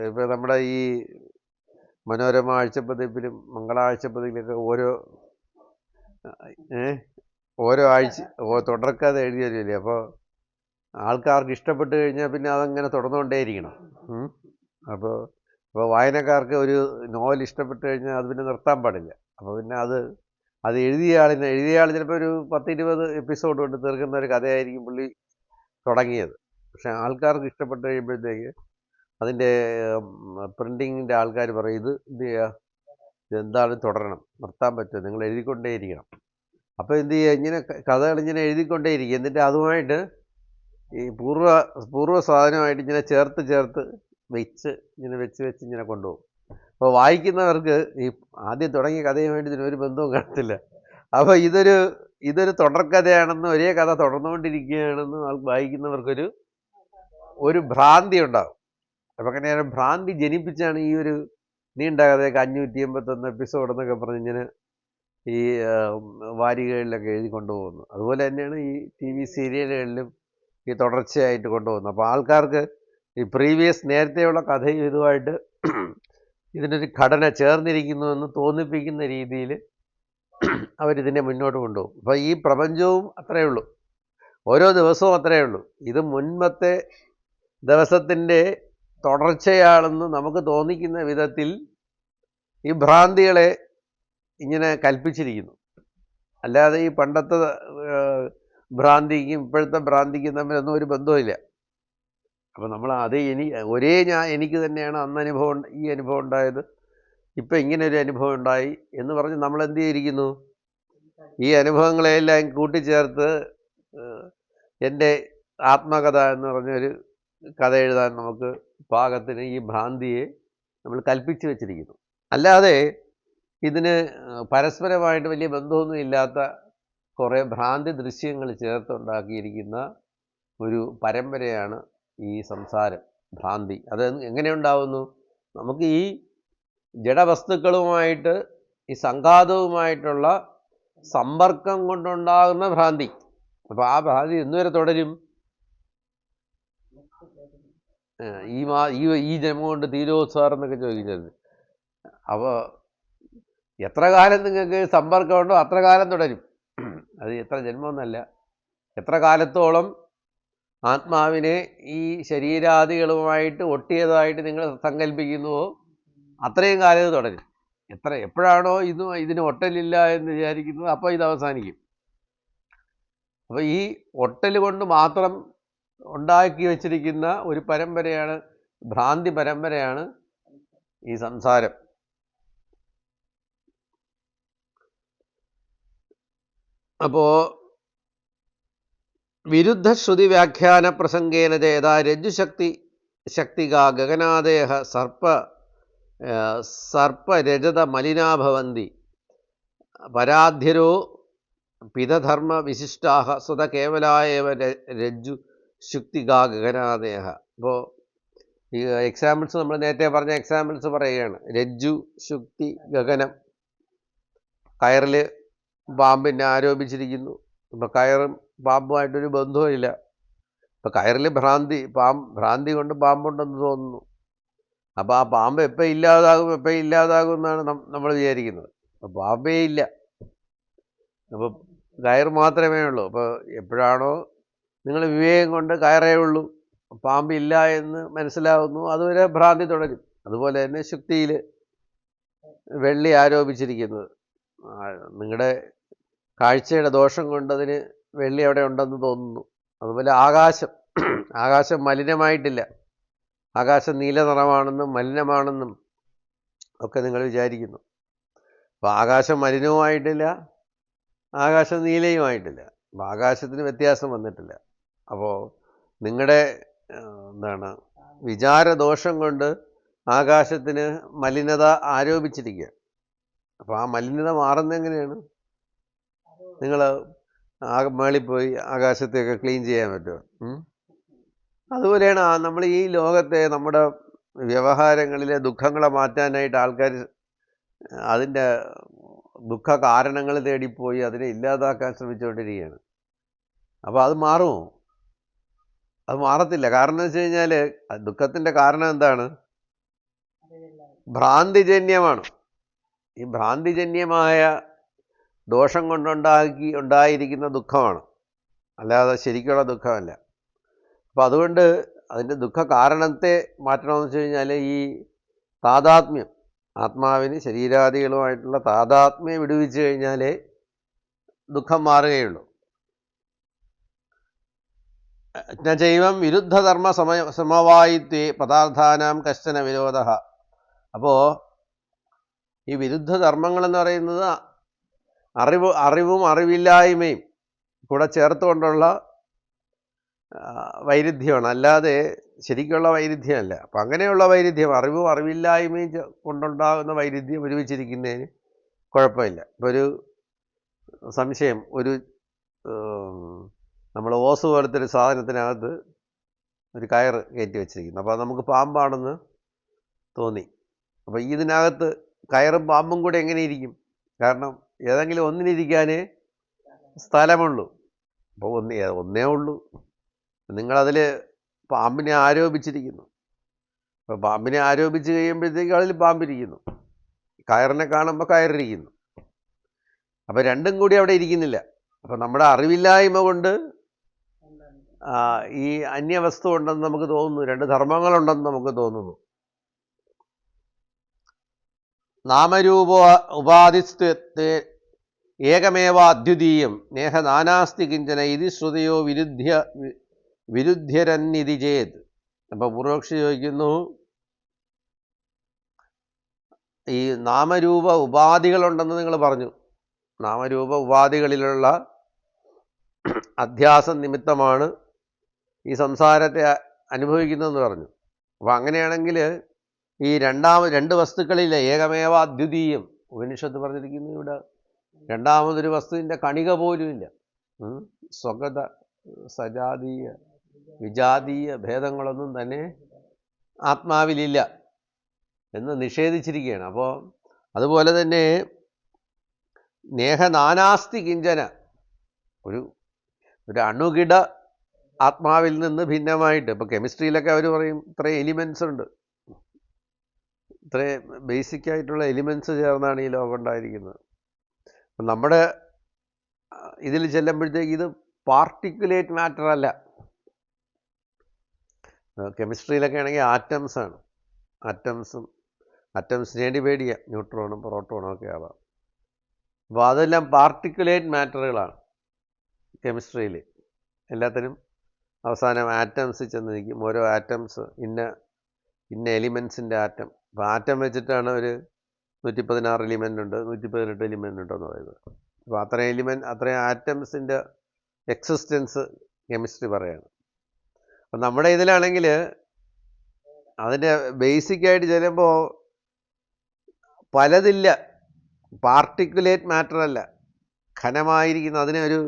ഇപ്പോൾ നമ്മുടെ ഈ മനോരമ ആഴ്ചപ്പതിപ്പിലും മംഗള ആഴ്ചപ്പതിപ്പിലൊക്കെ ഓരോ ആഴ്ച തുടർക്കഥ എഴുതി വരില്ലേ. അപ്പോൾ ആൾക്കാർക്ക് ഇഷ്ടപ്പെട്ട് കഴിഞ്ഞാൽ പിന്നെ അതങ്ങനെ തുടർന്നുകൊണ്ടേയിരിക്കണം. അപ്പോൾ വായനക്കാർക്ക് ഒരു നോവൽ ഇഷ്ടപ്പെട്ട് കഴിഞ്ഞാൽ അത് പിന്നെ നിർത്താൻ പാടില്ല. അപ്പോൾ പിന്നെ അത് എഴുതിയ ആൾ ചിലപ്പോൾ ഒരു 10-20 എപ്പിസോഡ് കൊണ്ട് തീർക്കുന്ന ഒരു കഥയായിരിക്കും പുള്ളി തുടങ്ങിയത്. പക്ഷെ ആൾക്കാർക്ക് ഇഷ്ടപ്പെട്ട് കഴിയുമ്പോഴത്തേക്ക് അതിൻ്റെ പ്രിൻറ്റിങ്ങിൻ്റെ ആൾക്കാർ പറയും, ഇത് എന്ത് ചെയ്യുക, ഇതെന്തായാലും തുടരണം, നിർത്താൻ പറ്റുമോ, നിങ്ങൾ എഴുതിക്കൊണ്ടേയിരിക്കണം. അപ്പോൾ എന്ത് ചെയ്യുക, ഇങ്ങനെ കഥകൾ ഇങ്ങനെ എഴുതിക്കൊണ്ടേയിരിക്കും. എന്നിട്ട് അതുമായിട്ട് ഈ പൂർവ്വ സാധനമായിട്ട് ഇങ്ങനെ ചേർത്ത് വെച്ച് ഇങ്ങനെ കൊണ്ടുപോകും. അപ്പോൾ വായിക്കുന്നവർക്ക് ഈ ആദ്യം തുടങ്ങിയ കഥയുമായിട്ട് ഇതിനൊരു ബന്ധവും കാണത്തില്ല. അപ്പോൾ ഇതൊരു തുടർക്കഥയാണെന്ന്, ഒരേ കഥ തുടർന്നുകൊണ്ടിരിക്കുകയാണെന്ന് വായിക്കുന്നവർക്കൊരു ഭ്രാന്തി ഉണ്ടാകും. അപ്പോൾ അങ്ങനെ ഭ്രാന്തി ജനിപ്പിച്ചാണ് ഈ ഒരു നീണ്ട കഥയൊക്കെ 581 എപ്പിസോഡ് എന്നൊക്കെ പറഞ്ഞ് ഇങ്ങനെ ഈ വാരികകളിലൊക്കെ എഴുതി കൊണ്ടുപോകുന്നു. അതുപോലെ തന്നെയാണ് ഈ TV സീരിയലുകളിലും ഈ തുടർച്ചയായിട്ട് കൊണ്ടുപോകുന്നത്. അപ്പോൾ ആൾക്കാർക്ക് ഈ നേരത്തെയുള്ള കഥയും ഇതുമായിട്ട് ഇതിനൊരു ഘടന ചേർന്നിരിക്കുന്നുവെന്ന് തോന്നിപ്പിക്കുന്ന രീതിയിൽ അവരിതിനെ മുന്നോട്ട് കൊണ്ടുപോകും. അപ്പോൾ ഈ പ്രപഞ്ചവും അത്രയേ ഉള്ളൂ, ഓരോ ദിവസവും അത്രയേ ഉള്ളൂ. ഇത് മുൻപത്തെ ദിവസത്തിൻ്റെ തുടർച്ചയാണെന്ന് നമുക്ക് തോന്നിക്കുന്ന വിധത്തിൽ ഈ ഭ്രാന്തികളെ ഇങ്ങനെ കൽപ്പിച്ചിരിക്കുന്നു. അല്ലാതെ ഈ പണ്ടത്തെ ഭ്രാന്തിക്കും ഇപ്പോഴത്തെ ഭ്രാന്തിക്കും തമ്മിലൊന്നും ഒരു ബന്ധവുമില്ല. അപ്പോൾ നമ്മൾ എനിക്ക് തന്നെയാണ് അന്ന് ഈ അനുഭവം ഉണ്ടായത്, ഇപ്പം ഇങ്ങനെ ഒരു അനുഭവം ഉണ്ടായി എന്ന് പറഞ്ഞ് നമ്മൾ എന്ത് ചെയ്തിരിക്കുന്നു, ഈ അനുഭവങ്ങളെല്ലാം കൂട്ടിച്ചേർത്ത് എൻ്റെ ആത്മകഥ എന്ന് പറഞ്ഞൊരു കഥ എഴുതാൻ നമുക്ക് പാകത്തിന് ഈ ഭ്രാന്തിയെ നമ്മൾ കൽപ്പിച്ച് വെച്ചിരിക്കുന്നു. അല്ലാതെ ഇതിന് പരസ്പരമായിട്ട് വലിയ ബന്ധമൊന്നും ഇല്ലാത്ത കുറേ ഭ്രാന്തി ദൃശ്യങ്ങൾ ചേർത്തുണ്ടാക്കിയിരിക്കുന്ന ഒരു പരമ്പരയാണ് ഈ സംസാരം, ഭ്രാന്തി. അത് എങ്ങനെ ഉണ്ടാവുന്നു, നമുക്ക് ഈ ജഡവസ്തുക്കളുമായിട്ട് ഈ സംഘാതവുമായിട്ടുള്ള സമ്പർക്കം കൊണ്ടുണ്ടാകുന്ന ഭ്രാന്തി. അപ്പോൾ ആ ഭ്രാന്തി എന്നുവരെ തുടരും, ഈ ജന്മം കൊണ്ട് തീരുമോ സാർ എന്നൊക്കെ ചോദിക്കുന്നത്. അപ്പോൾ എത്ര കാലം നിങ്ങൾക്ക് സമ്പർക്കമുണ്ടോ അത്ര കാലം തുടരും. അത് എത്ര ജന്മമൊന്നല്ല, എത്ര കാലത്തോളം ആത്മാവിനെ ഈ ശരീരാദികളുമായിട്ട് ഒട്ടിയതായിട്ട് നിങ്ങൾ സങ്കല്പിക്കുന്നുവോ അത്രയും കാലം ഇത് തുടരും. എപ്പോഴാണോ ഇതിന് ഒട്ടലില്ല എന്ന് വിചാരിക്കുന്നത് അപ്പോൾ ഇത് അവസാനിക്കും. അപ്പോൾ ഈ ഒട്ടൽ കൊണ്ട് മാത്രം ഉണ്ടാക്കി വച്ചിരിക്കുന്ന ഒരു പരമ്പരയാണ്, ഭ്രാന്തി പരമ്പരയാണ് ഈ സംസാരം. അപ്പോൾ വിരുദ്ധ ശ്രുതി വ്യാഖ്യാന പ്രസംഗേന ചേതാ രജ്ജുശക്തിക ഗഗനാദേഹ സർപ്പരജത മലിനാഭവന്തി പരാധ്യരോ പിതധർമ്മ വിശിഷ്ടാഹ സ്വത കേവലായവ രജ്ജു ശുക്തികാ ഗഗനാദേഹ. അപ്പോൾ ഈ എക്സാമ്പിൾസ് നമ്മൾ നേരത്തെ പറഞ്ഞ എക്സാമ്പിൾസ് പറയുകയാണ്. രജ്ജു, ശുക്തി, ഗഗനം. കയറിൽ പാമ്പിനെ ആരോപിച്ചിരിക്കുന്നു. ഇപ്പം കയറും പാമ്പുമായിട്ടൊരു ബന്ധവുമില്ല. ഇപ്പം കയറിൽ ഭ്രാന്തി കൊണ്ട് പാമ്പുണ്ടെന്ന് തോന്നുന്നു. അപ്പോൾ ആ പാമ്പ് എപ്പോൾ ഇല്ലാതാകും എന്നാണ് നമ്മൾ വിചാരിക്കുന്നത്. അപ്പോൾ പാമ്പേ ഇല്ല. അപ്പോൾ കയർ മാത്രമേ ഉള്ളൂ. അപ്പോൾ എപ്പോഴാണോ നിങ്ങൾ വിവേകം കൊണ്ട് കയറേ ഉള്ളൂ, പാമ്പില്ല എന്ന് മനസ്സിലാവുന്നു, അതുവരെ ഭ്രാന്തി തുടരും. അതുപോലെ തന്നെ ശുക്തിയിൽ വെള്ളി ആരോപിച്ചിരിക്കുന്നത്, നിങ്ങളുടെ കാഴ്ചയുടെ ദോഷം കൊണ്ടതിന് വെള്ളി അവിടെ ഉണ്ടെന്ന് തോന്നുന്നു. അതുപോലെ ആകാശം മലിനമായിട്ടില്ല. ആകാശം നീല നിറമാണെന്നും മലിനമാണെന്നും ഒക്കെ നിങ്ങൾ വിചാരിക്കുന്നു. അപ്പോൾ ആകാശം മലിനവുമായിട്ടില്ല, ആകാശം നീലയുമായിട്ടില്ല. അപ്പോൾ ആകാശത്തിന് വ്യത്യാസം വന്നിട്ടില്ല. അപ്പോൾ നിങ്ങളുടെ വിചാരദോഷം കൊണ്ട് ആകാശത്തിന് മലിനത ആരോപിച്ചിരിക്കുക. അപ്പോൾ ആ മലിനത മാറുന്നത് എങ്ങനെയാണ്? നിങ്ങൾ മേളിൽ പോയി ആകാശത്തെയൊക്കെ ക്ലീൻ ചെയ്യാൻ പറ്റുമോ? അതുപോലെയാണ് നമ്മൾ ഈ ലോകത്തെ നമ്മുടെ വ്യവഹാരങ്ങളിലെ ദുഃഖങ്ങളെ മാറ്റാനായിട്ട് ആൾക്കാർ അതിൻ്റെ ദുഃഖ കാരണങ്ങൾ തേടിപ്പോയി അതിനെ ഇല്ലാതാക്കാൻ ശ്രമിച്ചുകൊണ്ടിരിക്കുകയാണ്. അപ്പോൾ അത് മാറുമോ? അത് മാറത്തില്ല. കാരണം എന്ന് വെച്ച് കഴിഞ്ഞാൽ ദുഃഖത്തിൻ്റെ കാരണം എന്താണ്? ഭ്രാന്തിജന്യമാണ്. ഈ ഭ്രാന്തിജന്യമായ ദോഷം ഉണ്ടായിരിക്കുന്ന ദുഃഖമാണ്, അല്ലാതെ ശരിക്കുള്ള ദുഃഖമല്ല. അപ്പം അതുകൊണ്ട് അതിൻ്റെ ദുഃഖ കാരണത്തെ മാറ്റണമെന്ന് വെച്ച് കഴിഞ്ഞാൽ ഈ താതാത്മ്യം, ആത്മാവിന് ശരീരാദികളുമായിട്ടുള്ള താതാത്മ്യം വിടുവിച്ച് കഴിഞ്ഞാലേ ദുഃഖം മാറുകയുള്ളൂ. ജൈവം വിരുദ്ധധർമ്മ സമവായിത്വേ പദാർത്ഥാനാം കശ്ചന വിരോധ. അപ്പോൾ ഈ വിരുദ്ധ ധർമ്മങ്ങളെന്ന് പറയുന്നത് അറിവും അറിവില്ലായ്മയും കൂടെ ചേർത്തുകൊണ്ടുള്ള വൈരുദ്ധ്യമാണ്, അല്ലാതെ ശരിക്കുള്ള വൈരുദ്ധ്യമല്ല. അപ്പം അങ്ങനെയുള്ള വൈരുദ്ധ്യം, അറിവും അറിവില്ലായ്മയും കൊണ്ടുണ്ടാകുന്ന വൈരുദ്ധ്യം ഒരുമിച്ചിരിക്കുന്നതിന് കുഴപ്പമില്ല. ഇപ്പോൾ ഒരു സംശയം, നമ്മൾ ഓസ് പോലത്തെ ഒരു സാധനത്തിനകത്ത് ഒരു കയർ കയറ്റി വെച്ചിരിക്കുന്നു. അപ്പോൾ നമുക്ക് പാമ്പാണെന്ന് തോന്നി. അപ്പോൾ ഇതിനകത്ത് കയറും പാമ്പും കൂടെ എങ്ങനെ ഇരിക്കും? കാരണം ഏതെങ്കിലും ഒന്നിനിരിക്കാനേ സ്ഥലമുള്ളൂ. അപ്പോൾ ഒന്നേ ഉള്ളൂ. നിങ്ങളതിൽ പാമ്പിനെ ആരോപിച്ചിരിക്കുന്നു. അപ്പോൾ പാമ്പിനെ ആരോപിച്ച് കഴിയുമ്പോഴത്തേക്ക് അതിൽ പാമ്പിരിക്കുന്നു, കയറിനെ കാണുമ്പോൾ കയറിയിരിക്കുന്നു. അപ്പോൾ രണ്ടും കൂടി അവിടെ ഇരിക്കുന്നില്ല. അപ്പോൾ നമ്മുടെ അറിവില്ലായ്മ കൊണ്ട് ഈ അന്യവസ്തു ഉണ്ടെന്ന് നമുക്ക് തോന്നുന്നു, രണ്ട് ധർമ്മങ്ങളുണ്ടെന്ന് നമുക്ക് തോന്നുന്നു. നാമരൂപ ഉപാധിസ്ഥത്തെ ഏകമേവ അദ്വിതീയം നേഹ നാനാസ്തി കിഞ്ചന ഇതി ശ്രുതയോ വിരുദ്ധ്യരന്നിതി ചേത്. അപ്പോൾ പൂർവക്ഷി ചോദിക്കുന്നു, ഈ നാമരൂപ ഉപാധികളുണ്ടെന്ന് നിങ്ങൾ പറഞ്ഞു, നാമരൂപ ഉപാധികളിലുള്ള അധ്യാസം നിമിത്തമാണ് ഈ സംസാരത്തെ അനുഭവിക്കുന്നതെന്ന് പറഞ്ഞു. അപ്പോൾ അങ്ങനെയാണെങ്കിൽ ഈ രണ്ട് വസ്തുക്കളില്ല, ഏകമേവ അദ്വിതീയം. ഉപനിഷത്ത് പറഞ്ഞിരിക്കുന്നു ഇവിടെ രണ്ടാമതൊരു വസ്തുവിൻ്റെ കണിക പോലുമില്ല. സ്വഗത സജാതീയ വിജാതീയ ഭേദങ്ങളൊന്നും തന്നെ ആത്മാവിലില്ല എന്ന് നിഷേധിച്ചിരിക്കുകയാണ്. അപ്പോൾ അതുപോലെ തന്നെ നേഹ നാനാസ്തി കിഞ്ചന, ഒരു അണുകിട ആത്മാവിൽ നിന്ന് ഭിന്നമായിട്ട്. ഇപ്പോൾ കെമിസ്ട്രിയിലൊക്കെ അവർ പറയും ഇത്രയും എലിമെൻസ് ഉണ്ട്, ഇത്രയും ബേസിക്കായിട്ടുള്ള എലിമെൻസ് ചേർന്നാണ് ഈ ലോകം ഉണ്ടായിരിക്കുന്നത്. അപ്പം നമ്മുടെ ഇതിൽ ചെല്ലുമ്പോഴത്തേക്ക് ഇത് പാർട്ടിക്കുലേറ്റ് മാറ്റർ അല്ല. കെമിസ്ട്രിയിലൊക്കെ ആണെങ്കിൽ ആറ്റംസാണ്. ആറ്റംസിന് വേണ്ടി പേടിയ ന്യൂട്രോണും പ്രോട്ടോണും ഒക്കെ ആവാം. അപ്പോൾ അതെല്ലാം പാർട്ടിക്കുലേറ്റ് മാറ്ററുകളാണ് കെമിസ്ട്രിയിൽ. എല്ലാത്തിനും അവസാനം ആറ്റംസ് ചെന്ന് നിൽക്കും. ഓരോ ആറ്റംസ് ഇന്ന എലിമെൻസിൻ്റെ ആറ്റം. അപ്പോൾ ആറ്റം വെച്ചിട്ടാണ് ഒരു 116 എലിമെൻ്റ് ഉണ്ട്, 118 എലിമെൻ്റ് ഉണ്ടെന്ന് പറയുന്നത്. അപ്പോൾ അത്രയും ആറ്റംസിൻ്റെ എക്സിസ്റ്റൻസ് കെമിസ്ട്രി പറയാണ്. അപ്പം നമ്മുടെ ഇതിലാണെങ്കിൽ അതിൻ്റെ ബേസിക്കായിട്ട് ചെല്ലുമ്പോൾ പലതില്ല, പാർട്ടിക്കുലേറ്റ് മാറ്റർ അല്ല. ഘനമായിരിക്കുന്ന അതിനെ ഒരു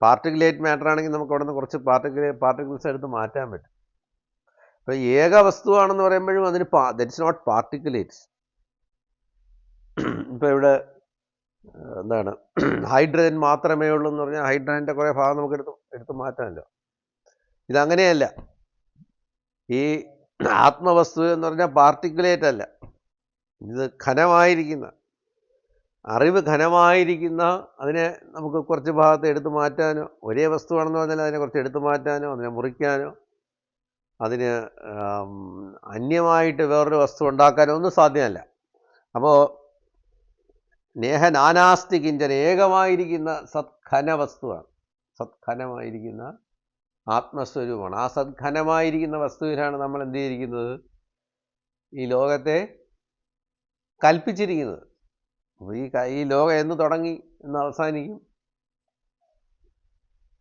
പാർട്ടിക്കുലേറ്റ് മാറ്റർ ആണെങ്കിൽ നമുക്ക് അവിടെ നിന്ന് കുറച്ച് പാർട്ടിക്കിൾസ് എടുത്ത് മാറ്റാൻ പറ്റും. അപ്പോൾ ഏക വസ്തുവാണെന്ന് പറയുമ്പോഴും അതിന് ദറ്റ്സ് നോട്ട് പാർട്ടിക്കുലേറ്റ്സ്. ഇപ്പോൾ ഇവിടെ എന്താണ് ഹൈഡ്രജൻ മാത്രമേ ഉള്ളൂ എന്ന് പറഞ്ഞാൽ ഹൈഡ്രജൻ്റെ കുറേ ഭാഗം നമുക്ക് എടുത്ത് മാറ്റാമല്ലോ. ഇതങ്ങനെയല്ല. ഈ ആത്മവസ്തു എന്ന് പറഞ്ഞാൽ പാർട്ടിക്കുലേറ്റ് അല്ല, ഇത് ഘനമായിരിക്കുന്ന അറിവ് ഘനമായിരിക്കുന്ന അതിനെ നമുക്ക് കുറച്ച് ഭാഗത്ത് എടുത്തു മാറ്റാനോ, ഒരേ വസ്തുവാണെന്ന് പറഞ്ഞാൽ അതിനെ കുറച്ച് എടുത്തു മാറ്റാനോ അതിനെ മുറിക്കാനോ അതിന് അന്യമായിട്ട് വേറൊരു വസ്തു ഉണ്ടാക്കാനോ ഒന്നും സാധ്യമല്ല. അപ്പോൾ നേഹ നാനാസ്തി കിഞ്ചന ഏകമായിരിക്കുന്ന സത്ഘന വസ്തുവാണ്, സത്ഘനമായിരിക്കുന്ന ആത്മസ്വരൂപമാണ്. ആ സദ്ഘനമായിരിക്കുന്ന വസ്തുവിനാണ് നമ്മൾ എന്ത് ചെയ്തിരിക്കുന്നത്, ഈ ലോകത്തെ കൽപ്പിച്ചിരിക്കുന്നത്. അപ്പോൾ ഈ ലോകം എന്ന് തുടങ്ങി എന്ന് അവസാനിക്കും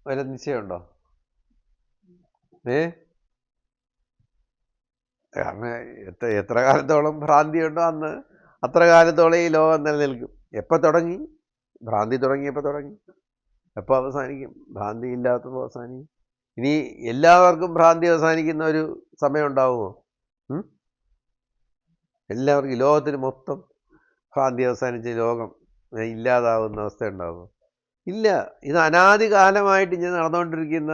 വരെ നിശ്ചയമുണ്ടോ? കാരണം എത്ര കാലത്തോളം ഭ്രാന്തിയുണ്ടോ അന്ന് അത്ര കാലത്തോളം ഈ ലോകം നിലനിൽക്കും. എപ്പോൾ തുടങ്ങി? ഭ്രാന്തി തുടങ്ങിയപ്പോൾ തുടങ്ങി, എപ്പോൾ അവസാനിക്കും? ഭ്രാന്തി ഇല്ലാത്തപ്പോൾ അവസാനിക്കും. ഇനി എല്ലാവർക്കും ഭ്രാന്തി അവസാനിക്കുന്ന ഒരു സമയം ഉണ്ടാവുമോ? എല്ലാവർക്കും ലോകത്തിന് മൊത്തം ഭ്രാന്തി അവസാനിച്ച് ലോകം ഇല്ലാതാവുന്ന അവസ്ഥ ഉണ്ടാകുമോ? ഇല്ല. ഇത് അനാദികാലമായിട്ട് ഇങ്ങനെ നടന്നുകൊണ്ടിരിക്കുന്ന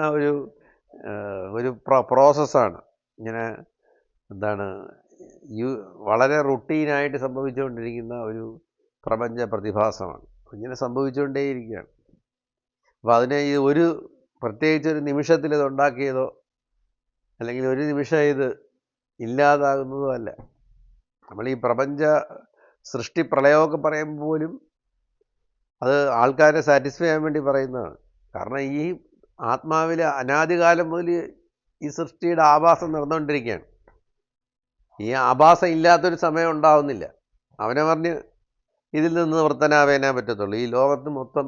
ഒരു പ്രോസസ്സാണ്. ഇങ്ങനെ എന്താണ് വളരെ റുട്ടീനായിട്ട് സംഭവിച്ചുകൊണ്ടിരിക്കുന്ന ഒരു പ്രപഞ്ച പ്രതിഭാസമാണ്. ഇങ്ങനെ സംഭവിച്ചുകൊണ്ടേയിരിക്കുകയാണ്. അപ്പോൾ അതിനെ ഒരു പ്രത്യേകിച്ച് ഒരു നിമിഷത്തിൽ ഇത് ഉണ്ടാക്കിയതോ അല്ലെങ്കിൽ ഒരു നിമിഷം ഇത് ഇല്ലാതാകുന്നതോ അല്ല. നമ്മൾ ഈ പ്രപഞ്ച സൃഷ്ടി പ്രളയമൊക്കെ പറയുമ്പോൾ പോലും അത് ആൾക്കാരെ സാറ്റിസ്ഫൈ ചെയ്യാൻ വേണ്ടി പറയുന്നതാണ്. കാരണം ഈ ആത്മാവിൽ അനാദികാലം മുതൽ ഈ സൃഷ്ടിയുടെ ആഭാസം നടന്നുകൊണ്ടിരിക്കുകയാണ്. ഈ ആഭാസം ഇല്ലാത്തൊരു സമയം ഉണ്ടാവുന്നില്ല. അവനെ പറഞ്ഞ് ഇതിൽ നിന്ന് നിവൃത്തനാവേനേ പറ്റത്തുള്ളൂ. ഈ ലോകത്ത് മൊത്തം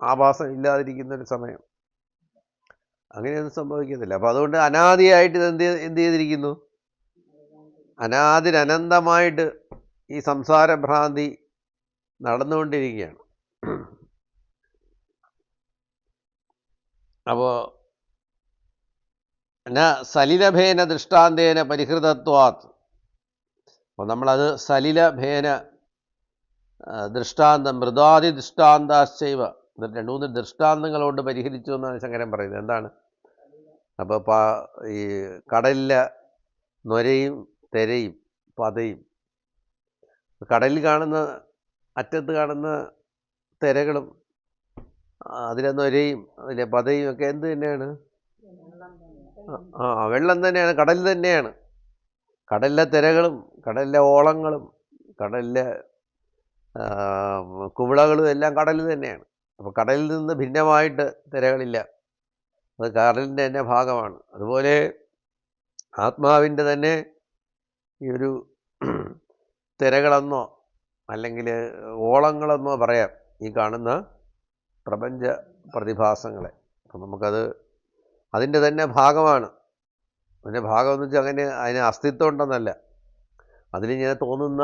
ആഭാസം ഇല്ലാതിരിക്കുന്നൊരു സമയം അങ്ങനെയൊന്നും സംഭവിക്കുന്നില്ല. അപ്പോൾ അതുകൊണ്ട് അനാദിയായിട്ട് ഇത് എന്ത് ചെയ്തിരിക്കുന്നു? അനാദിരനന്തമായിട്ട് ഈ സംസാരഭ്രാന്തി നടന്നുകൊണ്ടിരിക്കുകയാണ്. അപ്പോൾ സലിലഭേന ദൃഷ്ടാന്തേന പരിഹൃതത്വാത്. അപ്പോൾ നമ്മളത് സലിലഭേന ദൃഷ്ടാന്തം മൃദാദി ദൃഷ്ടാന്താശ്ചൈവ, രണ്ട് മൂന്ന് ദൃഷ്ടാന്തങ്ങൾ കൊണ്ട് പരിഹരിച്ചു എന്നാണ് ശങ്കരൻ പറയുന്നത്. എന്താണ്? അപ്പോൾ ഈ കടലിലെ നൊരയും തെരയും പതയും, കടലിൽ കാണുന്ന അറ്റത്ത് കാണുന്ന തിരകളും അതിലെ നൊരയും അതിലെ പതയും ഒക്കെ എന്ത് തന്നെയാണ്? വെള്ളം തന്നെയാണ്, കടൽ തന്നെയാണ്. കടലിലെ തിരകളും കടലിലെ ഓളങ്ങളും കടലിലെ കുമിളകളും എല്ലാം കടൽ തന്നെയാണ്. അപ്പോൾ കടലിൽ നിന്ന് ഭിന്നമായിട്ട് തിരകളില്ല, അത് കടലിൻ്റെ തന്നെ ഭാഗമാണ്. അതുപോലെ ആത്മാവിൻ്റെ തന്നെ ഈ ഒരു തിരകളെന്നോ അല്ലെങ്കിൽ ഓളങ്ങളെന്നോ പറയാം ഈ കാണുന്ന പ്രപഞ്ച പ്രതിഭാസങ്ങളെ. അപ്പം നമുക്കത് അതിൻ്റെ തന്നെ ഭാഗമാണ്. അതിൻ്റെ ഭാഗമെന്ന് വെച്ചാൽ അങ്ങനെ അതിന് അസ്തിത്വം ഉണ്ടെന്നല്ല, അതിലിങ്ങനെ തോന്നുന്ന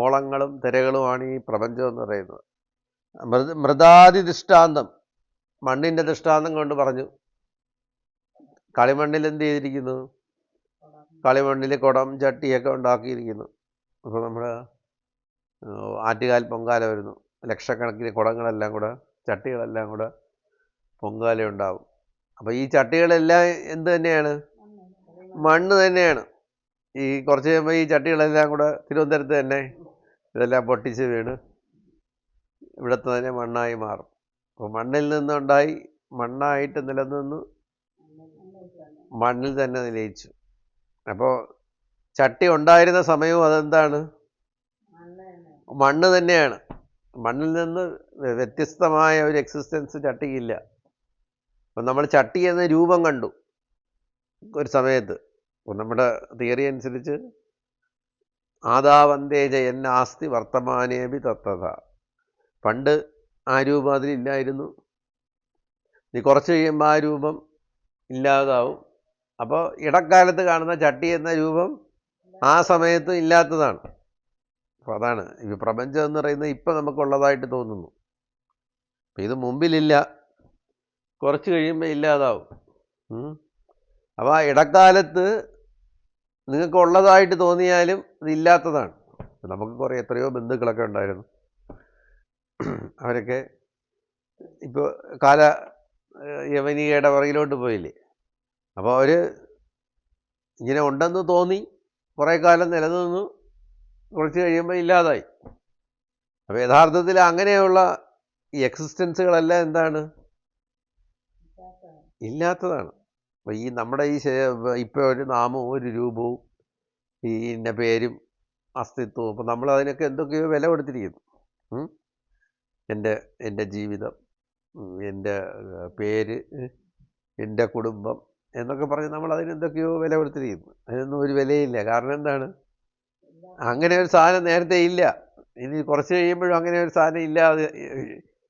ഓളങ്ങളും തിരകളുമാണ് ഈ പ്രപഞ്ചം എന്ന് പറയുന്നത്. മൃദാദി ദൃഷ്ടാന്തം, മണ്ണിൻ്റെ ദൃഷ്ടാന്തം കൊണ്ട് പറഞ്ഞു. കളിമണ്ണിൽ എന്ത് ചെയ്തിരിക്കുന്നു? കളിമണ്ണിൽ കുടം ചട്ടിയൊക്കെ ഉണ്ടാക്കിയിരിക്കുന്നു. അപ്പോൾ നമ്മൾ ആറ്റുകാൽ പൊങ്കാല വരുന്നു, ലക്ഷക്കണക്കിന് കുടങ്ങളെല്ലാം കൂടെ ചട്ടികളെല്ലാം കൂടെ പൊങ്കാല ഉണ്ടാവും. അപ്പോൾ ഈ ചട്ടികളെല്ലാം എന്ത് തന്നെയാണ്? മണ്ണ് തന്നെയാണ്. ഈ കുറച്ച് കഴിയുമ്പോൾ ഈ ചട്ടികളെല്ലാം കൂടെ തിരുവനന്തപുരത്ത് തന്നെ ഇതെല്ലാം പൊട്ടിച്ച് വീണ് ഇവിടുത്തെ തന്നെ മണ്ണായി മാറും. അപ്പോൾ മണ്ണിൽ നിന്നുണ്ടായി മണ്ണായിട്ട് നിലനിന്ന് മണ്ണിൽ തന്നെ നിലയിച്ചു. അപ്പോൾ ചട്ടി ഉണ്ടായിരുന്ന സമയവും അതെന്താണ്? മണ്ണ് തന്നെയാണ്. മണ്ണിൽ നിന്ന് വ്യത്യസ്തമായ ഒരു എക്സിസ്റ്റൻസ് ചട്ടിക്കില്ല. അപ്പം നമ്മൾ ചട്ടി എന്ന രൂപം കണ്ടു ഒരു സമയത്ത്. നമ്മുടെ തിയറി അനുസരിച്ച് ആദാവന്തേജ എന്നാസ്തി വർത്തമാനേപി തത്തത, പണ്ട് ആ രൂപം അതിലില്ലായിരുന്നു, ഇനി കുറച്ച് കഴിയുമ്പോൾ ആ രൂപം ഇല്ലാതാവും. അപ്പോൾ ഇടക്കാലത്ത് കാണുന്ന ചട്ടി എന്ന രൂപം ആ സമയത്ത് ഇല്ലാത്തതാണ്. അപ്പോൾ അതാണ് ഈ പ്രപഞ്ചം എന്ന് പറയുന്നത് ഇപ്പം നമുക്കുള്ളതായിട്ട് തോന്നുന്നു. അപ്പം ഇത് മുമ്പിലില്ല, കുറച്ച് കഴിയുമ്പോൾ ഇല്ലാതാവും. അപ്പോൾ ആ ഇടക്കാലത്ത് നിങ്ങൾക്ക് ഉള്ളതായിട്ട് തോന്നിയാലും ഇതില്ലാത്തതാണ്. നമുക്ക് കുറേ എത്രയോ ബന്ധുക്കളൊക്കെ ഉണ്ടായിരുന്നു. അവരൊക്കെ ഇപ്പോൾ യവനികയുടെ പുറകിലോട്ട് പോയില്ലേ. അപ്പോൾ അവർ ഇങ്ങനെ ഉണ്ടെന്ന് തോന്നി, കുറേ കാലം നിലനിന്നു, കുറച്ച് കഴിയുമ്പോൾ ഇല്ലാതായി. അപ്പോൾ യഥാർത്ഥത്തിൽ അങ്ങനെയുള്ള ഈ എക്സിസ്റ്റൻസുകളെല്ലാം എന്താണ്? ഇല്ലാത്തതാണ്. അപ്പോൾ ഈ നമ്മുടെ ഈ ഇപ്പോൾ ഒരു നാമവും ഒരു രൂപവും ഈ ഇന്ന പേരും അസ്തിത്വവും, അപ്പോൾ നമ്മൾ അതിനൊക്കെ എന്തൊക്കെയോ വില കൊടുത്തിരിക്കുന്നു. എൻ്റെ ജീവിതം, എൻ്റെ പേര്, എൻ്റെ കുടുംബം എന്നൊക്കെ പറഞ്ഞ് നമ്മൾ അതിനെന്തൊക്കെയോ വില കൊടുത്തിരിക്കുന്നു. അതിനൊന്നും ഒരു വിലയില്ല. കാരണം എന്താണ്? അങ്ങനെ ഒരു സാധനം നേരത്തെ ഇല്ല. ഇനി കുറച്ച് കഴിയുമ്പോഴും അങ്ങനെ ഒരു സാധനം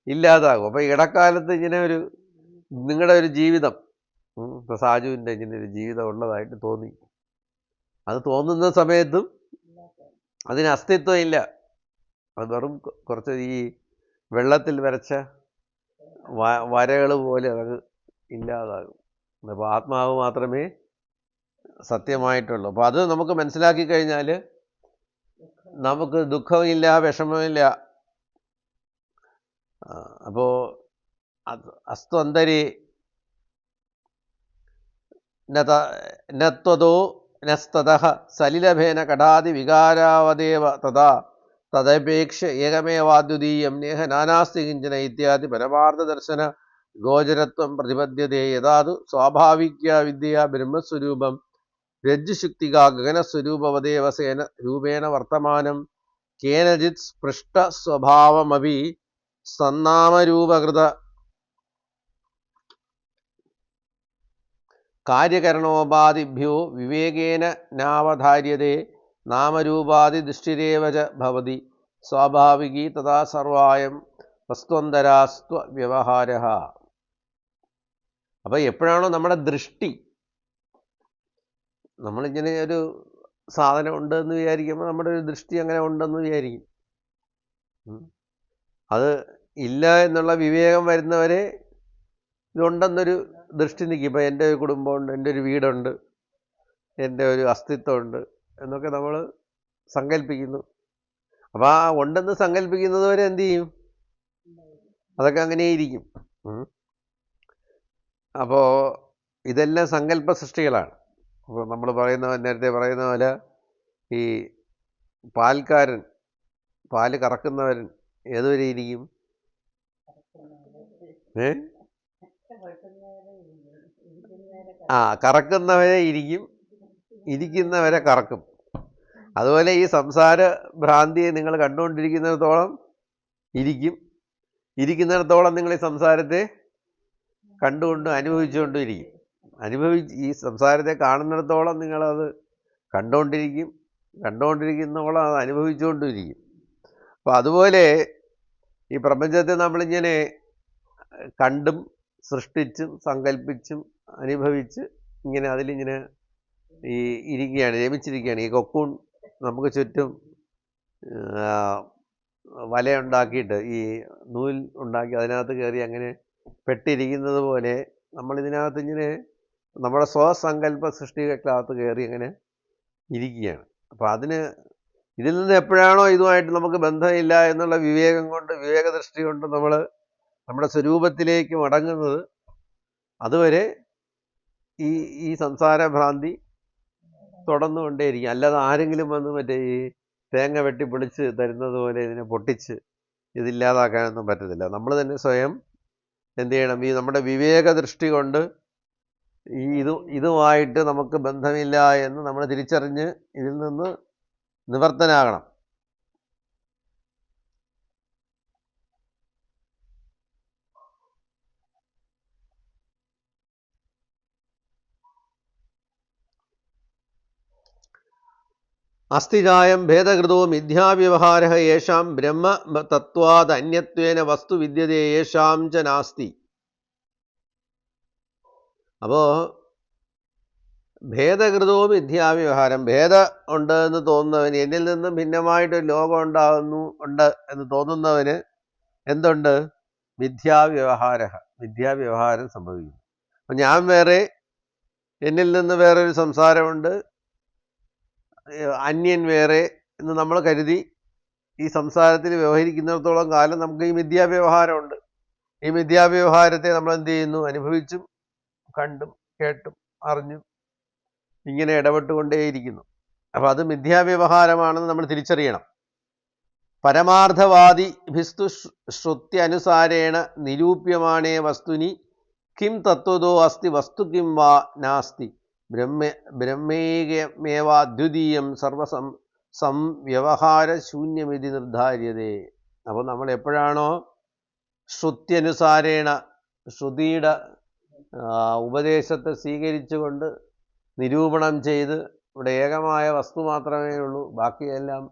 ഇല്ലാതാകും. അപ്പോൾ ഇടക്കാലത്ത് ഇങ്ങനെ ഒരു നിങ്ങളുടെ ഒരു ജീവിതം, ഇപ്പോൾ സാജുവിൻ്റെ ഇങ്ങനെ ഒരു ജീവിതം ഉള്ളതായിട്ട് തോന്നി. അത് തോന്നുന്ന സമയത്തും അതിന് അസ്തിത്വം ഇല്ല. അത് വെറും കുറച്ച് ഈ വെള്ളത്തിൽ വരച്ച വരകൾ പോലെ അത് ഇല്ലാതാകും. അപ്പോൾ ആത്മാവ് മാത്രമേ സത്യമായിട്ടുള്ളൂ. അപ്പോൾ അത് നമുക്ക് മനസ്സിലാക്കി കഴിഞ്ഞാൽ നമുക്ക് ദുഃഖമില്ല, വിഷമമില്ല. അപ്പോൾ അസ്ത്വന്തരി നത്വതോ നസ്തതഃ സലിലഭേന കടാതി വികാരാവദേവ തഥാ തദപേക്ഷ ഏകമേവാദ്വിതീയം നേഹ നാനാസ്തി കിഞ്ചന ഇത്യാദി പരമാർത്ഥദർശന ഗോചരത്വം പ്രതിപദ്യതേ. യഥാതു സ്വാഭാവിക വിദ്യ ബ്രഹ്മസ്വരൂപം രജ്ജുശുക്തിക ഗഗനസ്വരൂപവദേവസേന രൂപേണ വർത്തമാനം കേനചിത് സ്പൃഷ്ടസ്വഭാവമപി സന്നാമരൂപകൃത കാര്യകരണോപാധിഭ്യോ വിവേകേന നാവധാര്യതേ നാമരൂപാദിദൃഷ്ടിരേവ ച ഭവതി സ്വാഭാവികീ തഥാ സർവായം വസ്ത്വന്തരാസ്ത്വ വ്യവഹാര. അപ്പോൾ എപ്പോഴാണോ നമ്മുടെ ദൃഷ്ടി, നമ്മളിങ്ങനെ ഒരു സാധനം ഉണ്ടെന്ന് വിചാരിക്കുമ്പോൾ നമ്മുടെ ഒരു ദൃഷ്ടി അങ്ങനെ ഉണ്ടെന്ന് വിചാരിക്കും. അത് ഇല്ല എന്നുള്ള വിവേകം വരുന്നവരെ ഇതുണ്ടെന്നൊരു ദൃഷ്ടി നിൽക്കും. ഇപ്പം എൻ്റെ ഒരു കുടുംബമുണ്ട്, എൻ്റെ ഒരു വീടുണ്ട്, എൻ്റെ ഒരു അസ്തിത്വമുണ്ട് എന്നൊക്കെ നമ്മൾ സങ്കല്പിക്കുന്നു. അപ്പോൾ ആ ഉണ്ടെന്ന് സങ്കല്പിക്കുന്നത് വരെ എന്തു ചെയ്യും? അതൊക്കെ അങ്ങനെയിരിക്കും. അപ്പോൾ ഇതെല്ലാം സങ്കല്പ സൃഷ്ടികളാണ്. അപ്പോൾ നമ്മൾ നേരത്തെ പറയുന്ന പോലെ ഈ പാൽക്കാരൻ, പാല് കറക്കുന്നവൻ ഏതുവരെ ഇരിക്കും? കറക്കുന്നവരെ ഇരിക്കും, ഇരിക്കുന്നവരെ കറക്കും. അതുപോലെ ഈ സംസാര ഭ്രാന്തിയെ നിങ്ങൾ കണ്ടുകൊണ്ടിരിക്കുന്നിടത്തോളം ഇരിക്കും, ഇരിക്കുന്നിടത്തോളം നിങ്ങൾ ഈ സംസാരത്തെ കണ്ടുകൊണ്ടും അനുഭവിച്ചുകൊണ്ടും ഇരിക്കും. ഈ സംസാരത്തെ കാണുന്നിടത്തോളം നിങ്ങളത് കണ്ടുകൊണ്ടിരിക്കും, കണ്ടുകൊണ്ടിരിക്കുന്നോളം അത് അനുഭവിച്ചുകൊണ്ടും ഇരിക്കും. അപ്പോൾ അതുപോലെ ഈ പ്രപഞ്ചത്തെ നമ്മളിങ്ങനെ കണ്ടും സൃഷ്ടിച്ചും സങ്കല്പിച്ചും അനുഭവിച്ച് ഇങ്ങനെ അതിലിങ്ങനെ ഇരിക്കുകയാണ്, രമിച്ചിരിക്കുകയാണ്. ഈ കൊക്കൂൺ നമുക്ക് ചുറ്റും വലയുണ്ടാക്കിയിട്ട് ഈ നൂൽ ഉണ്ടാക്കി അതിനകത്ത് കയറി അങ്ങനെ പെട്ടിരിക്കുന്നത് പോലെ നമ്മളിതിനകത്ത് ഇങ്ങനെ നമ്മുടെ സ്വസങ്കല്പ സൃഷ്ടികൾക്കകത്ത് കയറി അങ്ങനെ ഇരിക്കുകയാണ്. അപ്പോൾ ഇതിൽ നിന്ന് എപ്പോഴാണോ ഇതുമായിട്ട് നമുക്ക് ബന്ധമില്ല എന്നുള്ള വിവേകം കൊണ്ട്, വിവേകദൃഷ്ടി കൊണ്ട് നമ്മൾ നമ്മുടെ സ്വരൂപത്തിലേക്ക് മടങ്ങുന്നത്, അതുവരെ ഈ സംസാര ഭ്രാന്തി തുടർന്നുകൊണ്ടേയിരിക്കും. അല്ലാതെ ആരെങ്കിലും വന്ന് മറ്റേ ഈ തേങ്ങ വെട്ടി പൊളിച്ച് തരുന്നത് പോലെ ഇതിനെ പൊട്ടിച്ച് ഇതില്ലാതാക്കാനൊന്നും പറ്റത്തില്ല. നമ്മൾ തന്നെ സ്വയം എന്ത് ചെയ്യണം? ഈ നമ്മുടെ വിവേകദൃഷ്ടി കൊണ്ട് ഇതുമായിട്ട് നമുക്ക് ബന്ധമില്ല എന്ന് നമ്മൾ തിരിച്ചറിഞ്ഞ് ഇതിൽ നിന്ന് നിവർത്തനാകണം. അസ്ഥിജായം ഭേദകൃതോ മിഥ്യാവ്യവഹാര യേഷാം ബ്രഹ്മ തത്വാദ് അന്യത്വേന വസ്തു വിദ്യതേ യേഷാം ച നാസ്തി. അപ്പോൾ ഭേദകൃതോ മിഥ്യാവ്യവഹാരം. ഭേദം ഉണ്ട് എന്ന് തോന്നുന്നവന്, എന്നിൽ നിന്നും ഭിന്നമായിട്ടൊരു ലോകം ഉണ്ട് എന്ന് തോന്നുന്നവന് എന്തുണ്ട്? മിഥ്യാവ്യവഹാരം സംഭവിക്കുന്നു. അപ്പം ഞാൻ വേറെ, എന്നിൽ നിന്ന് വേറെ ഒരു സംസാരമുണ്ട്, അന്യൻ വേറെ എന്ന് നമ്മൾ കരുതി ഈ സംസാരത്തിൽ വ്യവഹരിക്കുന്നിടത്തോളം കാലം നമുക്ക് ഈ മിഥ്യാവ്യവഹാരമുണ്ട്. ഈ മിഥ്യാവ്യവഹാരത്തെ നമ്മൾ എന്ത് ചെയ്യുന്നു? അനുഭവിച്ചും കണ്ടും കേട്ടും അറിഞ്ഞും ഇങ്ങനെ ഇടപെട്ടുകൊണ്ടേയിരിക്കുന്നു. അപ്പം അത് മിഥ്യാവ്യവഹാരമാണെന്ന് നമ്മൾ തിരിച്ചറിയണം. പരമാർത്ഥവാദിഭിസ്തു ശ്രുത്യനുസാരേണ നിരൂപ്യമാണേ വസ്തുനി കിം തത്വതോ അസ്തി വസ്തു കിം വാ നാസ്തി ബ്രഹ്മേകമേവാദ്വിതീയം സംവ്യവഹാര ശൂന്യമിതി നിർദ്ധാര്യതേ. അപ്പോൾ നമ്മൾ എപ്പോഴാണോ ശ്രുത്യനുസാരേണ, ശ്രുതിയുടെ ഉപദേശത്തെ സ്വീകരിച്ചുകൊണ്ട് നിരൂപണം ചെയ്ത് ഇവിടെ ഏകമായ വസ്തു മാത്രമേ ഉള്ളൂ, ബാക്കിയെല്ലാം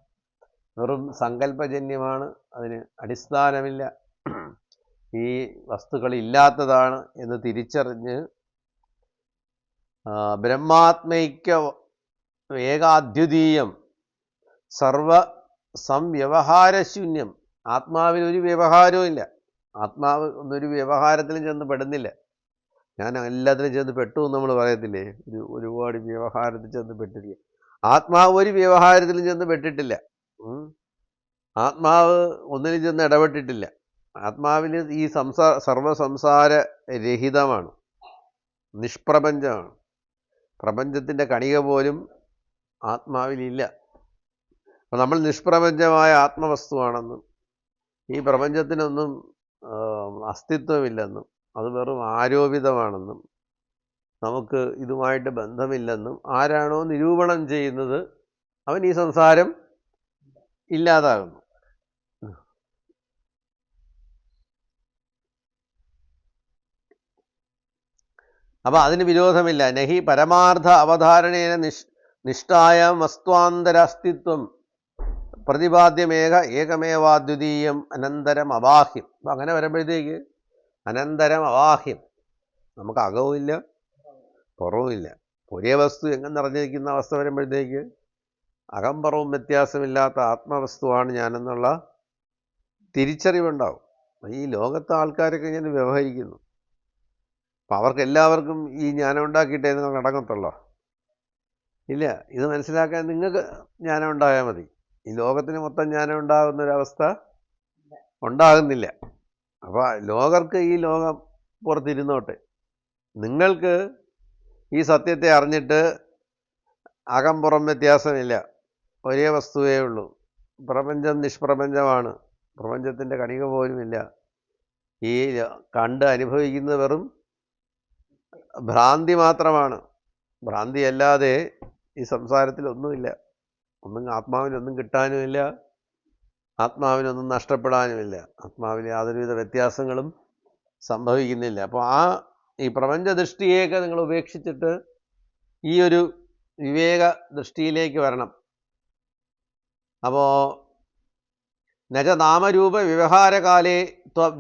വെറും സങ്കല്പജന്യമാണ്, അതിന് അടിസ്ഥാനമില്ല, ഈ വസ്തുക്കളില്ലാത്തതാണ് എന്ന് തിരിച്ചറിഞ്ഞ് ബ്രഹ്മാത്മൈക്യ ഏകാദ്വിതീയം സർവ സംവ്യവഹാരശൂന്യം, ആത്മാവിനൊരു വ്യവഹാരവും ഇല്ല. ആത്മാവ് ഒന്നൊരു വ്യവഹാരത്തിലും ചെന്ന് പെടുന്നില്ല. ഞാൻ എല്ലാത്തിനും ചെന്ന് പെട്ടു എന്ന് നമ്മൾ പറയത്തില്ലേ? ഒരുപാട് വ്യവഹാരത്തിൽ ചെന്ന് പെട്ടില്ല. ആത്മാവ് ഒരു വ്യവഹാരത്തിലും ചെന്ന് പെട്ടിട്ടില്ല. ആത്മാവ് ഒന്നിനും ചെന്ന് ഇടപെട്ടിട്ടില്ല. ആത്മാവിന് ഈ സർവസംസാര രഹിതമാണ്, നിഷ്പ്രപഞ്ചമാണ്. പ്രപഞ്ചത്തിൻ്റെ കണിക പോലും ആത്മാവിലില്ല. അപ്പം നമ്മൾ നിഷ്പ്രപഞ്ചമായ ആത്മവസ്തുവാണെന്നും ഈ പ്രപഞ്ചത്തിനൊന്നും അസ്തിത്വമില്ലെന്നും അത് വെറും ആരോപിതമാണെന്നും നമുക്ക് ഇതുമായിട്ട് ബന്ധമില്ലെന്നും ആരാണോ നിരൂപണം ചെയ്യുന്നത് അവൻ ഈ സംസാരം ഇല്ലാതാകുന്നു. അപ്പം അതിന് വിരോധമില്ല. നഹി പരമാർത്ഥ അവധാരണേന നിഷ്ഠായ വസ്ത്വാന്തരാസ്തിത്വം ഏകമേവാദ്വിതീയം അനന്തരം അവാഹ്യം. അപ്പം അങ്ങനെ വരുമ്പോഴത്തേക്ക് അനന്തരം അവാഹ്യം, നമുക്ക് അകവുമില്ല പുറവുമില്ല. ഒരേ വസ്തു എങ്ങനെ നിറഞ്ഞിരിക്കുന്ന അവസ്ഥ വരുമ്പോഴത്തേക്ക് അകം പുറവും വ്യത്യാസമില്ലാത്ത ആത്മവസ്തുവാണ് ഞാനെന്നുള്ള തിരിച്ചറിവുണ്ടാവും. ഈ ലോകത്തെ ആൾക്കാരൊക്കെ ഇങ്ങനെ വ്യവഹരിക്കുന്നു. അപ്പം അവർക്ക് എല്ലാവർക്കും ഈ ജ്ഞാനം ഉണ്ടാക്കിയിട്ടേ നിങ്ങൾ നടക്കത്തുള്ളോ? ഇല്ല. ഇത് മനസ്സിലാക്കാൻ നിങ്ങൾക്ക് ജ്ഞാനം ഉണ്ടായാൽ മതി. ഈ ലോകത്തിന് മൊത്തം ജ്ഞാനം ഉണ്ടാകുന്നൊരവസ്ഥ ഉണ്ടാകുന്നില്ല. അപ്പോൾ ലോകർക്ക് ഈ ലോകം പുറത്തിരുന്നോട്ടെ. നിങ്ങൾക്ക് ഈ സത്യത്തെ അറിഞ്ഞിട്ട് അകം പുറം വ്യത്യാസമില്ല, ഒരേ വസ്തുവേ ഉള്ളൂ, പ്രപഞ്ചം നിഷ്പ്രപഞ്ചമാണ്, പ്രപഞ്ചത്തിൻ്റെ കണിക പോലുമില്ല, ഈ കണ്ട് അനുഭവിക്കുന്നത് വെറും ഭ്രാന്തി മാത്രമാണ്. ഭ്രാന്തി അല്ലാതെ ഈ സംസാരത്തിലൊന്നുമില്ല. ആത്മാവിനൊന്നും കിട്ടാനുമില്ല, ആത്മാവിനൊന്നും നഷ്ടപ്പെടാനുമില്ല, ആത്മാവിന് യാതൊരുവിധ വ്യത്യാസങ്ങളും സംഭവിക്കുന്നില്ല. അപ്പോൾ ഈ പ്രപഞ്ച ദൃഷ്ടിയൊക്കെ നിങ്ങൾ ഉപേക്ഷിച്ചിട്ട് ഈ ഒരു വിവേക ദൃഷ്ടിയിലേക്ക് വരണം. അപ്പോൾ നച നാമരൂപ വ്യവഹാരകാലേ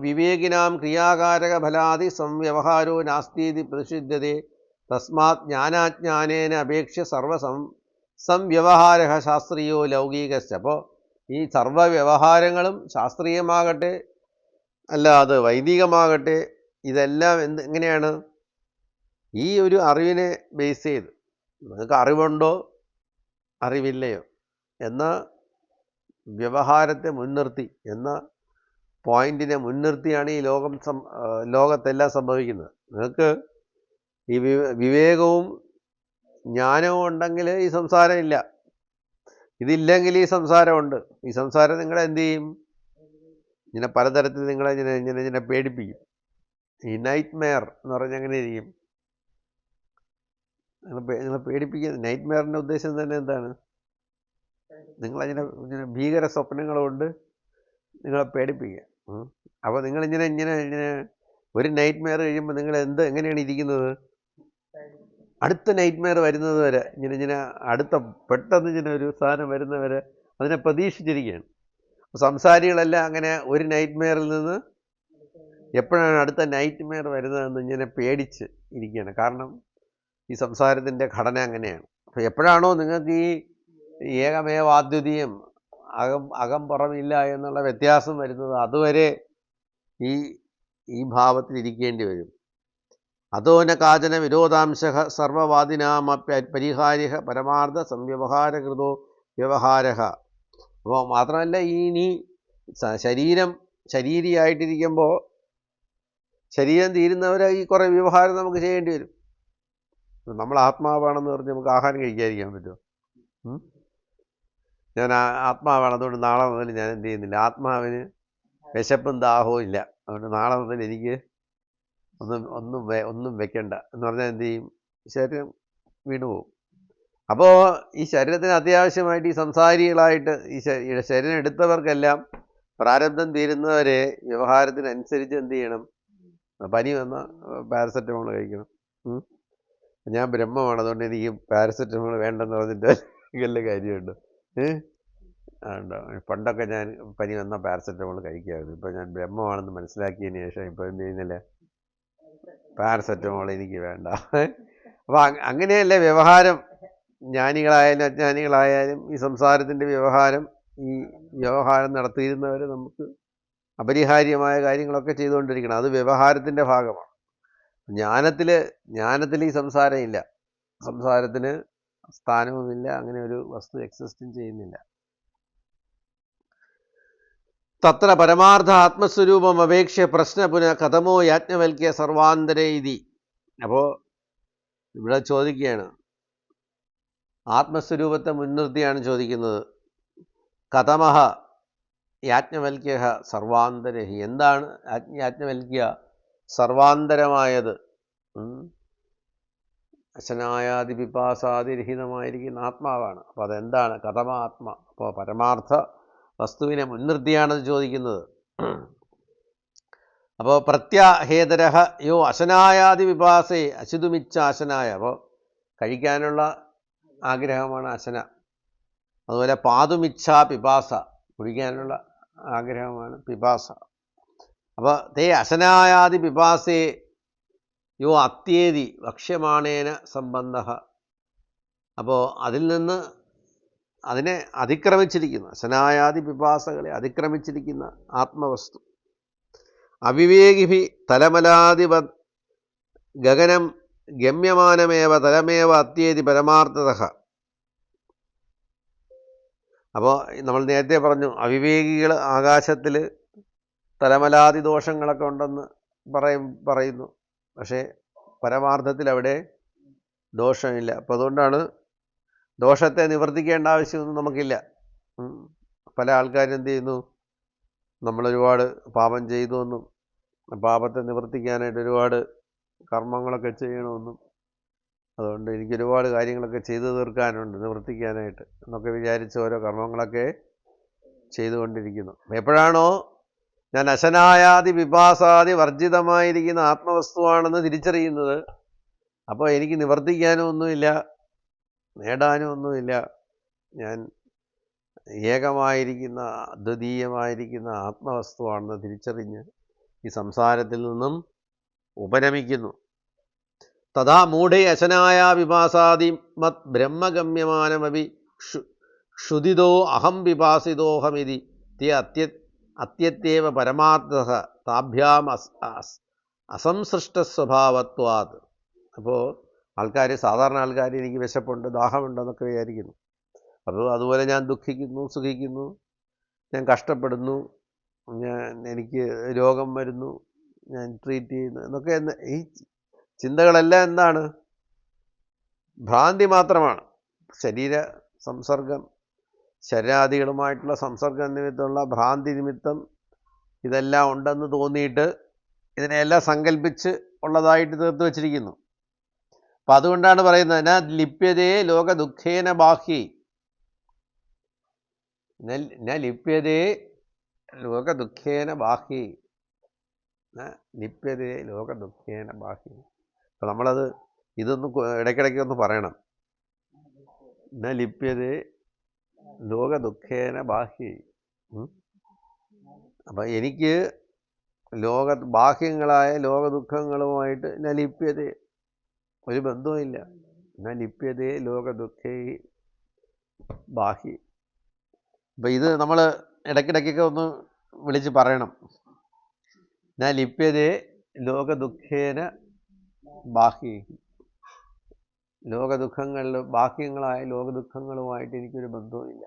വിവേകിനാം ക്രിയാകാരക ഫലാദി സംവ്യവഹാരോ നാസ്തീതി പ്രതിഷിധ്യതേ തസ്മാത് ജ്ഞാനാജ്ഞാനേന അപേക്ഷ്യ സംവ്യവഹാര ശാസ്ത്രീയോ ലൗകികശ്ച. അപ്പോൾ ഈ സർവ്വവ്യവഹാരങ്ങളും ശാസ്ത്രീയമാകട്ടെ അല്ല അത് വൈദികമാകട്ടെ, ഇതെല്ലാം എങ്ങനെയാണ്? ഈ ഒരു അറിവിനെ ബേസ് ചെയ്ത്, നിങ്ങൾക്ക് അറിവുണ്ടോ അറിവില്ലയോ എന്ന വ്യവഹാരത്തെ മുൻനിർത്തി, എന്ന പോയിന്റിനെ മുൻനിർത്തിയാണ് ഈ ലോകത്തെല്ലാം സംഭവിക്കുന്നത്. നിങ്ങൾക്ക് ഈ വിവേകവും ജ്ഞാനവും ഉണ്ടെങ്കിൽ ഈ സംസാരം ഇല്ല. ഇതില്ലെങ്കിൽ ഈ സംസാരമുണ്ട്. ഈ സംസാരം നിങ്ങളെ എന്ത് ചെയ്യും? ഇങ്ങനെ പലതരത്തിൽ നിങ്ങളെ ഇങ്ങനെ പേടിപ്പിക്കും. ഈ നൈറ്റ് മെയർ എന്ന് പറഞ്ഞാൽ എങ്ങനെ ഇരിക്കും? നിങ്ങളെ പേടിപ്പിക്കുന്ന നൈറ്റ് മെയറിൻ്റെ ഉദ്ദേശം തന്നെ എന്താണ്? ഇങ്ങനെ ഭീകര സ്വപ്നങ്ങളുകൊണ്ട് നിങ്ങളെ പേടിപ്പിക്കുക. അപ്പോൾ നിങ്ങളിങ്ങനെ ഒരു നൈറ്റ് മെയർ കഴിയുമ്പോൾ നിങ്ങൾ എങ്ങനെയാണ് ഇരിക്കുന്നത്? അടുത്ത നൈറ്റ് മെയർ വരുന്നത് വരെ ഇങ്ങനെ പെട്ടെന്ന് ഇങ്ങനെ ഒരു സാധനം വരുന്നവരെ അതിനെ പ്രതീക്ഷിച്ചിരിക്കുകയാണ്. സംസാരികളെല്ലാം അങ്ങനെ ഒരു നൈറ്റ് മെയറിൽ നിന്ന് എപ്പോഴാണ് അടുത്ത നൈറ്റ് മെയർ വരുന്നതെന്ന് ഇങ്ങനെ പേടിച്ച് ഇരിക്കുകയാണ്. കാരണം ഈ സംസാരത്തിൻ്റെ ഘടന അങ്ങനെയാണ്. അപ്പോൾ എപ്പോഴാണോ നിങ്ങൾക്ക് ഈ ഏകമേവാദ്വിതീയം അകം പുറമില്ല എന്നുള്ള വ്യത്യാസം വരുന്നത്, അതുവരെ ഈ ഈ ഭാവത്തിൽ ഇരിക്കേണ്ടി വരും. അതോന കാചന വിരോധാംശ സർവവാദിനാമ പരിഹാരിക പരമാർത്ഥ സംവ്യവഹാരകൃതോ വ്യവഹാര. അപ്പോൾ മാത്രമല്ല, ഇനി ശരീരിയായിട്ടിരിക്കുമ്പോൾ ശരീരം തീരുന്നവരെ ഈ കുറേ വ്യവഹാരം നമുക്ക് ചെയ്യേണ്ടി വരും. നമ്മൾ ആത്മാവാണെന്ന് പറഞ്ഞ് നമുക്ക് ആഹാരം കഴിക്കാതിരിക്കാൻ പറ്റുമോ? ഞാൻ ആത്മാവാണ്, അതുകൊണ്ട് നാളെ മുതൽ ഞാൻ എന്ത് ചെയ്യുന്നില്ല, ആത്മാവിന് വിശപ്പും ദാഹവും ഇല്ല, അതുകൊണ്ട് നാളെ മുതൽ എനിക്ക് ഒന്നും വെക്കണ്ട എന്ന് പറഞ്ഞാൽ എന്ത് ചെയ്യും? ശരീരം വീണുപോകും. അപ്പോൾ ഈ ശരീരത്തിന് അത്യാവശ്യമായിട്ട് ഈ സംസാരികളായിട്ട് ഈ ശരീരം എടുത്തവർക്കെല്ലാം പ്രാരബ്ധം തീരുന്നവരെ വ്യവഹാരത്തിനനുസരിച്ച് എന്ത് ചെയ്യണം? പനി വന്ന പാരസെറ്റമോൾ കഴിക്കണം. ഞാൻ ബ്രഹ്മമാണ്, അതുകൊണ്ട് എനിക്ക് പാരസെറ്റമോൾ വേണ്ടെന്ന് പറഞ്ഞിട്ട് വല്ല കാര്യമുണ്ട്? ഉണ്ടോ? പണ്ടൊക്കെ ഞാൻ പനി വന്ന പാരസെറ്റമോൾ കഴിക്കാമായിരുന്നു. ഇപ്പം ഞാൻ ബ്രഹ്മമാണെന്ന് മനസ്സിലാക്കിയതിന് ശേഷം ഇപ്പോൾ എന്ത് ചെയ്യുന്നില്ല, പാരസെറ്റമോൾ എനിക്ക് വേണ്ട. അപ്പോൾ അങ്ങനെയല്ലേ വ്യവഹാരം. ജ്ഞാനികളായാലും അജ്ഞാനികളായാലും ഈ സംസാരത്തിൻ്റെ വ്യവഹാരം, ഈ വ്യവഹാരം നടത്തിയിരുന്നവർ നമുക്ക് അപരിഹാര്യമായ കാര്യങ്ങളൊക്കെ ചെയ്തുകൊണ്ടിരിക്കണം. അത് വ്യവഹാരത്തിൻ്റെ ഭാഗമാണ്. ജ്ഞാനത്തിൽ ഈ സംസാരം ഇല്ല, സംസാരത്തിന് സ്ഥാനവുമില്ല, അങ്ങനെ ഒരു വസ്തു എക്സിസ്റ്റും ചെയ്യുന്നില്ല. തത്ര പരമാർത്ഥ ആത്മസ്വരൂപം അപേക്ഷ പ്രശ്ന പുനഃ കഥമോ യാജ്ഞവൽക്യ സർവാന്തരേ ഇതി. അപ്പോൾ ഇവിടെ ചോദിക്കുകയാണ്, ആത്മസ്വരൂപത്തെ മുൻനിർത്തിയാണ് ചോദിക്കുന്നത്. കഥമഹ യാജ്ഞവൽക്യ സർവാന്തരഹി, എന്താണ് യാജ്ഞവൽക്യ സർവാന്തരമായത്? അശനായാദി പിപാസാദിരഹിതമായിരിക്കുന്ന ആത്മാവാണ്. അപ്പോൾ അതെന്താണ്? കഥമാത്മ. അപ്പോൾ പരമാർത്ഥ വസ്തുവിനെ മുൻനിർത്തിയാണത് ചോദിക്കുന്നത്. അപ്പോൾ പ്രത്യാഹേതരഹ യോ അശനായാദി വിപാസേ അശുതുമിച്ഛാശനായ. അപ്പോൾ കഴിക്കാനുള്ള ആഗ്രഹമാണ് അശന. അതുപോലെ പാതുമിച്ഛാ പിപാസ, കുടിക്കാനുള്ള ആഗ്രഹമാണ് പിപാസ. അപ്പോൾ തേ അശനായാദി പിപാസേ യോ അത്യേതി വക്ഷ്യമാണേന സംബന്ധ. അപ്പോൾ അതിൽ നിന്ന് അതിനെ അതിക്രമിച്ചിരിക്കുന്ന, അശനായാദി പിപാസകളെ അതിക്രമിച്ചിരിക്കുന്ന ആത്മവസ്തു. അവിവേകിഭി തലമലാദിവ ഗഗനം ഗമ്യമാനമേവ തലമേവ അത്യേതി പരമാർത്ഥത. അപ്പോൾ നമ്മൾ നേരത്തെ പറഞ്ഞു, അവിവേകികൾ ആകാശത്തിൽ തലമലാദി ദോഷങ്ങളൊക്കെ ഉണ്ടെന്ന് പറയുന്നു. പക്ഷേ പരമാർത്ഥത്തിൽ അവിടെ ദോഷമില്ല. അപ്പോൾ അതുകൊണ്ടാണ് ദോഷത്തെ നിവർത്തിക്കേണ്ട ആവശ്യമൊന്നും നമുക്കില്ല. പല ആൾക്കാരും എന്ത് ചെയ്യുന്നു, നമ്മളൊരുപാട് പാപം ചെയ്തു എന്നും പാപത്തെ നിവർത്തിക്കാനായിട്ട് ഒരുപാട് കർമ്മങ്ങളൊക്കെ ചെയ്യണമെന്നും, അതുകൊണ്ട് എനിക്കൊരുപാട് കാര്യങ്ങളൊക്കെ ചെയ്തു തീർക്കാനുണ്ട് നിവർത്തിക്കാനായിട്ട് എന്നൊക്കെ വിചാരിച്ച് ഓരോ കർമ്മങ്ങളൊക്കെ ചെയ്തുകൊണ്ടിരിക്കുന്നു. എപ്പോഴാണോ ഞാൻ അശനായാദി വിപാസാദി വർജിതമായിരിക്കുന്ന ആത്മവസ്തുവാണെന്ന് തിരിച്ചറിയുന്നത്, അപ്പോൾ എനിക്ക് നിവർത്തിക്കാനും ഒന്നുമില്ല, നേടാനും ഒന്നുമില്ല. ഞാൻ ഏകമായിരിക്കുന്ന അദ്വിതീയമായിരിക്കുന്ന ആത്മവസ്തുവാണെന്ന് തിരിച്ചറിഞ്ഞ് ഈ സംസാരത്തിൽ നിന്നും ഉപരമിക്കുന്നു. തഥാ മൂഢേ അശനായ വിപാസാദി മത് ബ്രഹ്മഗമ്യമാനമപി ക്ഷുദിതോ അഹം വിപാസിതോഹമിതി അത്യത്യേവ പരമാർത്ഥ താഭ്യാം അസംസൃഷ്ടസ്വഭാവത്വാത്. അപ്പോൾ സാധാരണ ആൾക്കാർ എനിക്ക് വിശപ്പുണ്ട്, ദാഹമുണ്ടെന്നൊക്കെ വിചാരിക്കുന്നു. അപ്പോൾ അതുപോലെ ഞാൻ ദുഃഖിക്കുന്നു, സുഖിക്കുന്നു, ഞാൻ കഷ്ടപ്പെടുന്നു, എനിക്ക് രോഗം വരുന്നു, ഞാൻ ട്രീറ്റ് ചെയ്യുന്നു എന്നൊക്കെ. ഈ ചിന്തകളെല്ലാം എന്താണ്? ഭ്രാന്തി മാത്രമാണ്. ശരീര സംസർഗം, ശരീരാദികളുമായിട്ടുള്ള സംസർഗം നിമിത്തമുള്ള ഭ്രാന്തി നിമിത്തം ഇതെല്ലാം ഉണ്ടെന്ന് തോന്നിയിട്ട് ഇതിനെല്ലാം സങ്കല്പിച്ച് ഉള്ളതായിട്ട് തീർത്ത് വച്ചിരിക്കുന്നു. അപ്പം അതുകൊണ്ടാണ് പറയുന്നത്, ന ലിപ്യതേ ലോക ദുഃഖേന ബാഹ്യേ, ന ലിപ്യതേ ലോക ദുഃഖേന ബാഹ്യേ, ന ലിപ്യതേ ലോക ദുഃഖേന ബാഹ്യേ. അപ്പം നമ്മളത് ഇതൊന്ന് ഇടയ്ക്കിടയ്ക്ക് ഒന്ന് പറയണം. ന ലിപ്യതേ ലോക ദുഃഖേന ബാഹ്യേ. അപ്പം എനിക്ക് ബാഹ്യങ്ങളായ ലോക ദുഃഖങ്ങളുമായിട്ട് ന ലിപ്യതേ, ഒരു ബന്ധവും ഇല്ല. എന്നാൽ ലിപ്യതേ ലോക ദുഃഖേ ബാഹി. അപ്പം ഇത് നമ്മൾ ഇടയ്ക്കിടയ്ക്കൊക്കെ ഒന്ന് വിളിച്ച് പറയണം. ഞാൻ ലിപ്യതേ ലോക ദുഃഖേന ബാഹി. ലോക ദുഃഖങ്ങളിൽ ബാഹ്യങ്ങളായ ലോക ദുഃഖങ്ങളുമായിട്ട് എനിക്കൊരു ബന്ധവുമില്ല.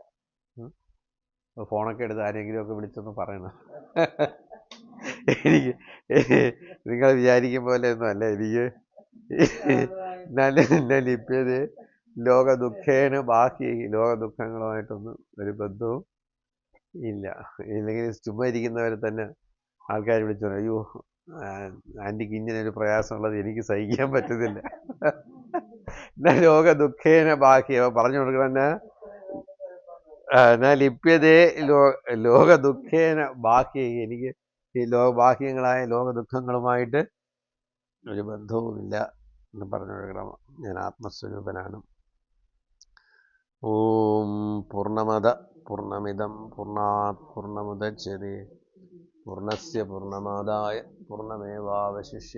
ഫോണൊക്കെ എടുത്ത് ആരെങ്കിലുമൊക്കെ വിളിച്ചൊന്ന് പറയണം. എനിക്ക് നിങ്ങൾ വിചാരിക്കും പോലെ ഒന്നും അല്ല എനിക്ക്. നല്ല ലിപ്യതേ ലോക ദുഃഖേന ബാഹി. ലോക ദുഃഖങ്ങളുമായിട്ടൊന്നും ഒരു ബന്ധവും ഇല്ല. ഇല്ലെങ്കിൽ ചുമ്മാ ഇരിക്കുന്നവരെ തന്നെ ആൾക്കാർ വിളിച്ചു പറയും, അയ്യോ ആൻറ്റിക്ക് ഇങ്ങനെ ഒരു പ്രയാസമുള്ളത് എനിക്ക് സഹിക്കാൻ പറ്റുന്നില്ല. ലോക ദുഃഖേന ബാഹി. പറഞ്ഞു കൊടുക്കണ ലിപ്യതേ ലോക ദുഃഖേന ബാഹി. എനിക്ക് ഈ ബാഹ്യങ്ങളായ ലോക ദുഃഖങ്ങളുമായിട്ട് ഒരു ബന്ധവുമില്ല എന്ന് പറഞ്ഞു കൊടുക്കണം. ഞാൻ ആത്മസ്വരൂപനാണ്. ഓം പൂർണ്ണമദ പൂർണ്ണമിദം പൂർണ്ണാത് പൂർണ്ണമുദച്യതേ പൂർണ്ണസ്യ പൂർണ്ണമാദായ പൂർണ്ണമേവാവശിഷ്യതേ.